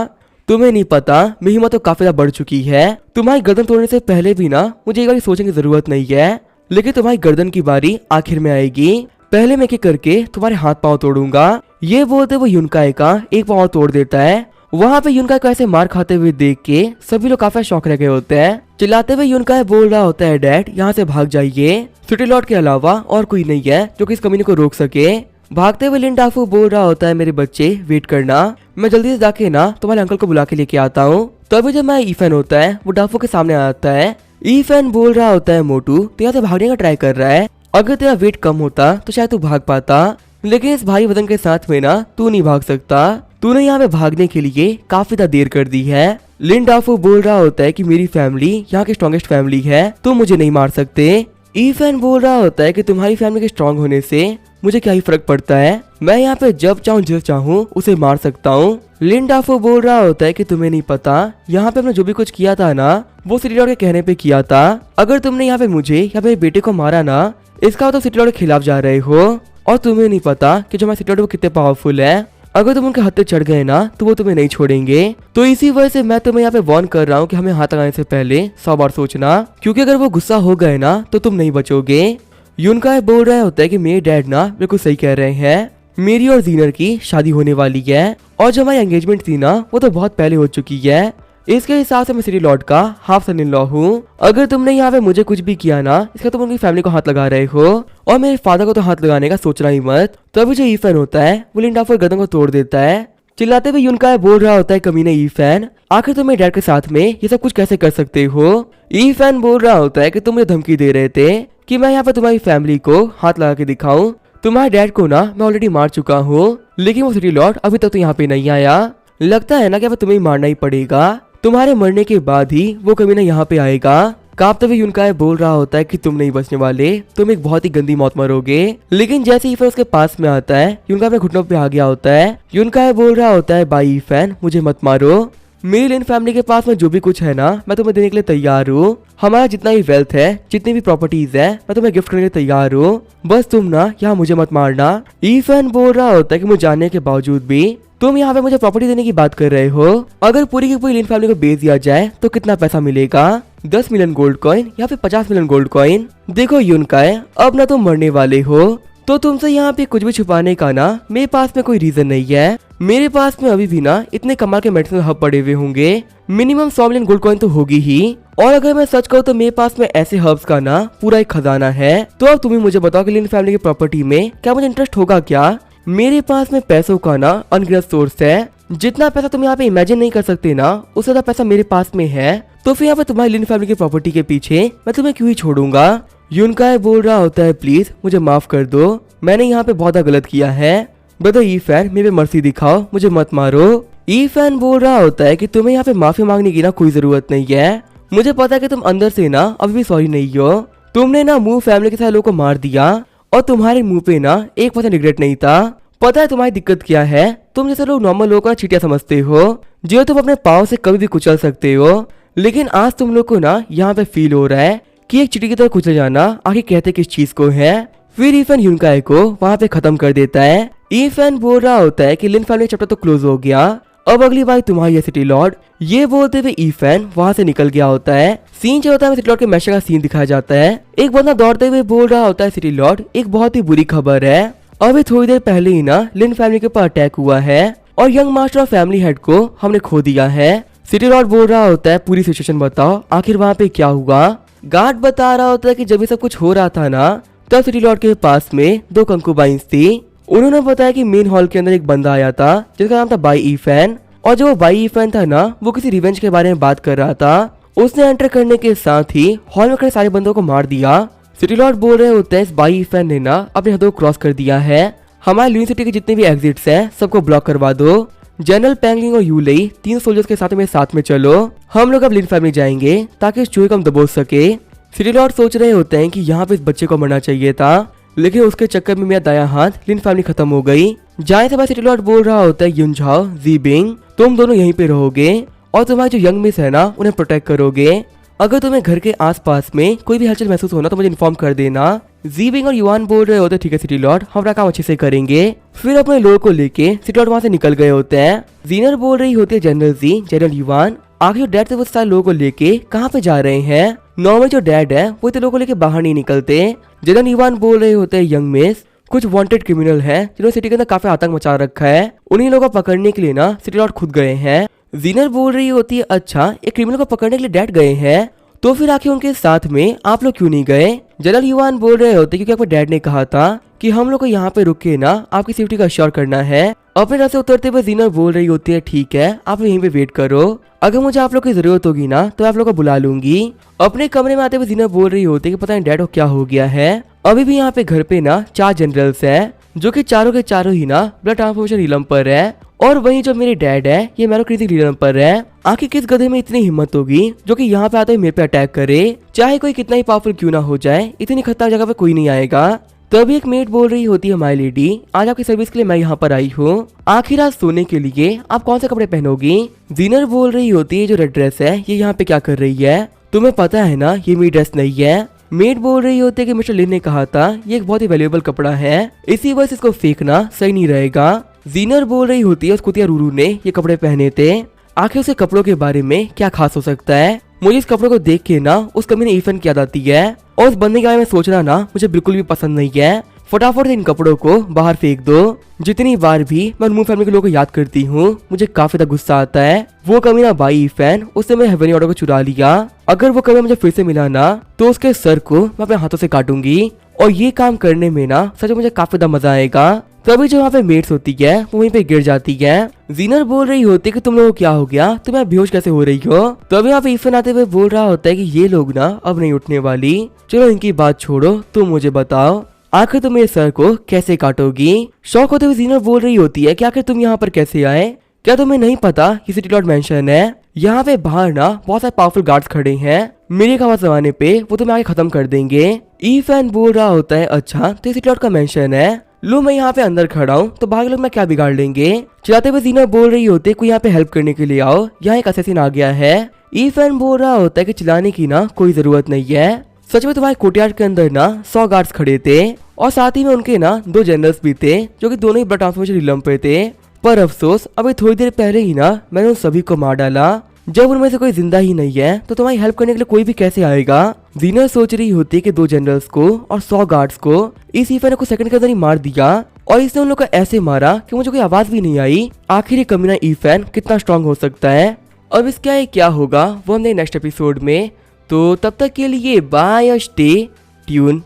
तुम्हें नहीं पता मेरी हिम्मत तो काफी ज्यादा बढ़ चुकी है। तुम्हारी गर्दन तोड़ने से पहले भी ना मुझे एक बार सोचने की जरूरत नहीं है, लेकिन तुम्हारी गर्दन की बारी आखिर में आएगी, पहले मैं क्या करके तुम्हारे हाथ पांव तोड़ूंगा। ये बोलते वो यूनकाई का एक पांव तोड़ देता है। वहाँ पे यूनकाई को ऐसे मार खाते हुए देख के सभी लोग काफी शौक रह गए होते हैं। चिल्लाते हुए यूनकाई बोल रहा होता है, डैड यहाँ से भाग जाइए, सिटी लॉर्ड के अलावा और कोई नहीं है जो कि इस कमीने को रोक सके। भागते हुए लिन डाफो बोल रहा होता है, मेरे बच्चे वेट करना, मैं जल्दी से जाके ना तुम्हारे अंकल को बुला के लेके आता हूँ। तभी जब मैं ईफन होता है वो डाफो के सामने आता है। ईफन बोल रहा होता है, मोटू तो यहाँ से भागने का ट्राई कर रहा है, अगर तेरा वेट कम होता तो शायद तू भाग पाता, लेकिन इस भारी वजन के साथ में ना तू नहीं भाग सकता, तूने यहाँ पे भागने के लिए काफी ज्यादा देर कर दी है। लिन डाफो बोल रहा होता है कि मेरी फैमिली यहाँ की स्ट्रॉन्गेस्ट फैमिली है, तुम मुझे नहीं मार सकते। ईफन बोल रहा होता है कि तुम्हारी फैमिली के स्ट्रॉन्ग होने से मुझे क्या ही फर्क पड़ता है, मैं यहाँ पे जब चाहूँ जिस चाहूँ उसे मार सकता हूँ। लिन डाफो बोल रहा होता है कि तुम्हें नहीं पता यहाँ पे हमने जो भी कुछ किया था ना वो सिटी लॉर्ड के कहने पे किया था, अगर तुमने यहाँ पे मुझे या मेरे बेटे को मारा ना इसका तो सिटी लॉर्ड के खिलाफ जा रहे हो, और तुम्हें नहीं पता कि जो हमारे सिटी लॉर्ड वो कितने पावरफुल है, अगर तुम उनके हत्थे चढ़ गए ना तो वो तुम्हें नहीं छोड़ेंगे। तो इसी वजह से मैं तुम्हें यहाँ पे वार्न कर रहा हूँ कि हमें हाथ लगाने से पहले 100 बार सोचना, क्योंकि अगर वो गुस्सा हो गए ना तो तुम नहीं बचोगे। यूनकाई बोल रहा होता है कि मेरे डैड ना बिल्कुल सही कह रहे हैं, मेरी और जीनर की शादी होने वाली है, और जो हमारी एंगेजमेंट थी ना वो तो बहुत पहले हो चुकी है, इसके हिसाब से मैं सिटी लॉर्ड का हाफ सन इन लॉ हूँ। अगर तुमने यहाँ पे मुझे कुछ भी किया ना इसका तुम उनकी फैमिली को हाथ लगा रहे हो, और मेरे फादर को तो हाथ लगाने का सोचना ही मत। तो अभी जो ईफन होता है वो लिन डाफो गर्दन को तोड़ देता है। चिल्लाते हुए यूनकाई बोल रहा होता है, कमीने ईफन आखिर तुम मेरे डैड के साथ में ये सब कुछ कैसे कर सकते हो। ईफन बोल रहा होता है कि तुम मुझे धमकी दे रहे थे कि मैं यहाँ पे तुम्हारी फैमिली को हाथ लगा के दिखाऊं, तुम्हारे डैड को ना मैं ऑलरेडी मार चुका हूँ, लेकिन वो सिटी लॉर्ड अभी तक तो यहाँ पे नहीं आया, लगता है ना कि अब तुम्हें मारना ही पड़ेगा, तुम्हारे मरने के बाद ही वो कमीना यहाँ पे आएगा। कांपते हुए यूनकाय बोल रहा होता है कि तुम नहीं बचने वाले, तुम एक बहुत ही गंदी मौत मरोगे। लेकिन जैसे ईफन उसके पास में आता है, यूनकाय अपने घुटनों पे आ गया होता है। यूनकाय बोल रहा होता है भाई ईफन मुझे मत मारो, मेरी लिन फैमिली के पास में जो भी कुछ है ना मैं तुम्हें देने के लिए तैयार हूँ। हमारा जितना भी वेल्थ है, जितनी भी प्रॉपर्टीज है, मैं तुम्हें गिफ्ट करने के लिए तैयार हूँ, बस तुम ना यहाँ मुझे मत मारना। ईफन बोल रहा होता है कि मुझे जानने के बावजूद भी तुम यहाँ पे मुझे प्रॉपर्टी देने की बात कर रहे हो। अगर पूरी की पूरी लिन फैमिली को बेच दिया जाए तो कितना पैसा मिलेगा? 10 मिलियन गोल्ड कॉइन या फिर 50 मिलियन गोल्ड कॉइन? देखो यूनकाय, अब ना तुम मरने वाले हो तो तुमसे यहाँ पे कुछ भी छुपाने का ना मेरे पास में कोई रीजन नहीं है। मेरे पास में अभी भी ना इतने कमाल के मेडिसिनल हब पड़े हुए होंगे, मिनिमम 100 मिलियन गोल्ड कॉइन तो होगी ही। और अगर मैं सच कहूँ तो मेरे पास में ऐसे हर्ब्स का ना पूरा एक खजाना है। तो अब तुम ही मुझे बताओ कि लिन फैमिली की प्रॉपर्टी में क्या मुझे इंटरेस्ट होगा क्या? मेरे पास में पैसों का ना अनगिनत सोर्स है, जितना पैसा तुम यहाँ पे इमेजिन नहीं कर सकते ना उससे ज्यादा पैसा मेरे पास में है। तो फिर यहाँ पे तुम्हारी लिन फैमिली की प्रॉपर्टी के पीछे मैं तुम्हें क्यों ही छोड़ूंगा? यूनकाय बोल रहा होता है प्लीज मुझे माफ कर दो, मैंने यहाँ पे बहुत गलत किया है। ब्रदर ईफन मेरे मर्सी दिखाओ, मुझे मत मारो। ईफन बोल रहा होता है कि तुम्हें यहाँ पे माफी मांगने की ना कोई जरूरत नहीं है, मुझे पता है कि तुम अंदर से ना अभी भी सॉरी नहीं हो। तुमने ना मुंह फैमिली के सारे लोगों को मार दिया और तुम्हारे मुंह पे ना 1% रिग्रेट नहीं था। पता है तुम्हारी दिक्कत क्या है? तुम जैसे लोग नॉर्मल लोगों को चीटियां समझते हो जो तुम अपने पाँव से कभी भी कुचल सकते हो, लेकिन आज तुम लोग को ना यहाँ पे फील हो रहा है कि एक चीटी की तरह कुचल जाना आखिर कहते किस चीज को है। फिर ईफन यूनकाय को वहाँ पे खत्म कर देता है। ईफन बोल रहा होता है कि लिन फैमिली चैप्टर तो क्लोज हो गया, अब अगली बार तुम्हारी है सिटी लॉर्ड। ये बोलते हुए ईफन वहाँ से निकल गया होता है। सीन जो होता है सिटी लॉर्ड के मैशर का सीन दिखाया जाता है। एक बंदा दौड़ते हुए बोल रहा होता है सिटी लॉर्ड एक बहुत ही बुरी खबर है, अभी थोड़ी देर पहले ही ना लिन फैमिली के ऊपर अटैक हुआ है और यंग मास्टर और फैमिली हेड को हमने खो दिया है। सिटी लॉर्ड बोल रहा होता है पूरी सिचुएशन बताओ, आखिर वहाँ पे क्या हुआ? गार्ड बता रहा होता है कि जब ये सब कुछ हो रहा था ना तब सिटी लॉर्ड के पास में 2 कंकुबाइंस थी। उन्होंने बताया कि मेन हॉल के अंदर एक बंदा आया था जिसका नाम था बाई ईफन, और जो बाई ईफन था ना वो किसी रिवेंज के बारे में बात कर रहा था। उसने एंटर करने के साथ ही हॉल में खड़े सारे बंदों को मार दिया। सिटी लॉर्ड बोल रहे होते हैं इस बाई ईफन ने ना अपने हदों को क्रॉस कर दिया है, हमारे लूइन सिटी के जितने भी एग्जिट्स हैं सबको ब्लॉक करवा दो। जनरल पैंगलिंग और यूलेई 3 सोल्जर्स के साथ में चलो, हम लोग अब लिन फैमिली जाएंगे ताकि इस चूहे को हम दबोच सके। सिटी लॉर्ड सोच रहे होते हैं कि यहाँ पे इस बच्चे को मरना चाहिए था, लेकिन उसके चक्कर में मेरा दायां हाथ लिन फैमिली खत्म हो गई। जाने से बाद सिटी लॉर्ड बोल रहा होता है युनझाओ ज़ीबिंग तुम दोनों यहीं पे रहोगे और तुम्हारे जो यंग मिस है ना उन्हें प्रोटेक्ट करोगे। अगर तुम्हें घर के आसपास में कोई भी हलचल महसूस होना तो मुझे इन्फॉर्म कर देना। ज़ीबिंग और युआन बोल रहे होते ठीक है सिटी लॉर्ड, हम अपना काम अच्छे से करेंगे। फिर अपने लोग को लेके सिटी लॉर्ड वहाँ से निकल गए होते हैं। जीनर बोल रही होती है जनरल जी, जनरल युआन आखिर जो डैड थे वो सारे लोगों को लेके कहाँ पे जा रहे हैं? नॉर्मल जो डैड है वो इतने लोगों को लेके बाहर नहीं निकलते। जनरल युआन बोल रहे होते हैं यंग मिस कुछ वांटेड क्रिमिनल हैं जिन्होंने सिटी के अंदर काफी आतंक मचा रखा है, उन्हीं लोगों को पकड़ने के लिए ना सिटी लॉर्ड खुद गए हैं। जीनर बोल रही होती है अच्छा एक क्रिमिनल को पकड़ने के लिए डैड गए हैं, तो फिर आखिर उनके साथ में आप लोग क्यों नहीं गए? जनरल युआन बोल रहे होते क्योंकि आपके डैड ने कहा था कि हम लोग को यहाँ पे रुक के ना आपकी सेफ्टी का अश्योर करना है। अपने रास्ते उतरते हुए जीनर बोल रही होती है ठीक है आप यहीं पे वेट करो, अगर मुझे आप लोग की जरूरत होगी ना तो आप लोग को बुला लूंगी। अपने कमरे में आते हुए जीनर बोल रही होती है कि पता नहीं डैड को क्या हो गया है। अभी भी यहाँ पे घर पे ना 4 जनरल्स हैं जो कि चारों के चारों ही ना ब्लड ट्रांसफॉर्मेशन रीलम पर है, और वहीं जो मेरे डैड है ये मैरोक्रेटिक रीलम पर है। आखिर किस गधे में इतनी हिम्मत होगी जो कि यहाँ पे आते हुए मेरे पे अटैक करे? चाहे कोई कितना ही पावरफुल क्यों ना हो जाए, इतनी खतरनाक जगह पे कोई नहीं आएगा। तभी एक मेट बोल रही होती है माय लेडी आज आपकी सर्विस के लिए मैं यहाँ पर आई हूँ, आखिर आज सोने के लिए आप कौन से कपड़े पहनोगी? जीनर बोल रही होती है जो रेड ड्रेस है ये यहाँ पे क्या कर रही है? तुम्हें पता है ना ये मेरी ड्रेस नहीं है। मेट बोल रही होती है कि मिस्टर लिन ने कहा था ये एक बहुत ही वैल्यूएबल कपड़ा है, इसी वजह से इसको फेंकना सही नहीं रहेगा। जीनर बोल रही होती है उस कुतिया रूरू ने ये कपड़े पहने थे, आखिर उसके कपड़ों के बारे में क्या खास हो सकता है? मुझे इस कपड़ों को देख के ना उस कमीने ईफन की याद आती है, और उस बंदे के बारे में सोचना ना मुझे बिल्कुल भी पसंद नहीं है। फटाफट से इन कपड़ों को बाहर फेंक दो। जितनी बार भी मैं उनमून फैमिली के लोगों को याद करती हूँ मुझे काफी ज्यादा गुस्सा आता है। वो कमीना बाई ईफन उससे मैं हेवनी ऑर्डर को चुरा लिया, अगर वो कभी मुझे फिर से मिला ना तो उसके सर को मैं अपने हाथों से काटूंगी, और ये काम करने में ना सच में मुझे काफी ज्यादा मजा आएगा। तभी जो वहाँ पे मेट्स होती है वो वहीं पे गिर जाती है। जीनर बोल रही होती है कि तुम लोगों को क्या हो गया, तुम्हें बेहोश कैसे हो रही हो? तभी यहाँ पे ईफन आते हुए बोल रहा होता है कि ये लोग ना अब नहीं उठने वाली, चलो इनकी बात छोड़ो, तुम मुझे बताओ आखिर तुम मेरे सर को कैसे काटोगी? शौक होते हुए जीनर बोल रही होती है कि आखिर तुम यहाँ पर कैसे आए, क्या तुम्हें नहीं पता कि सिटी लॉर्ड मेंशन है? यहाँ पे बाहर ना बहुत सारे पावरफुल गार्ड्स खड़े हैं, मेरे आवाज जमाने पे वो तुम्हें आगे खत्म कर देंगे। ईफैन बोल रहा होता है अच्छा तो सिटी लॉर्ड का मेंशन है, लो मैं यहाँ पे अंदर खड़ा हूँ तो बाहर लोग मैं क्या बिगाड़ लेंगे। चलाते हुए जीना बोल रही होते कोई यहाँ पे हेल्प करने के लिए आओ, यहाँ एक असैसिन आ गया है। ईफैन बोल रहा होता है कि चिल्लाने की ना कोई जरूरत नहीं है, सच में तुम्हारे कोर्टयार्ड के अंदर ना 100 गार्ड्स खड़े थे और साथ ही में उनके ना 2 जनरल्स भी थे जो कि दोनों ही ब्लड ट्रांसफॉर्मेशन रिलम पे थे। पर अफसोस अभी थोड़ी देर पहले ही ना मैंने उन सभी को मार डाला। जब उनमें से कोई जिंदा ही नहीं है तो तुम्हारी हेल्प करने के लिए कोई भी कैसे आएगा। जीना सोच रही होती कि 2 जनरल्स को और 100 गार्ड्स को इस ईफा ने कुछ सेकंड के अंदर ही मार दिया और इसने उन लोग को ऐसे मारा कि मुझे कोई आवाज भी नहीं आई। आखिर ये कमीना ईफैन कितना स्ट्रांग हो सकता है। अब इसका ये क्या होगा वो हमने नेक्स्ट एपिसोड में। तो तब तक के लिए बाय, स्टे ट्यून।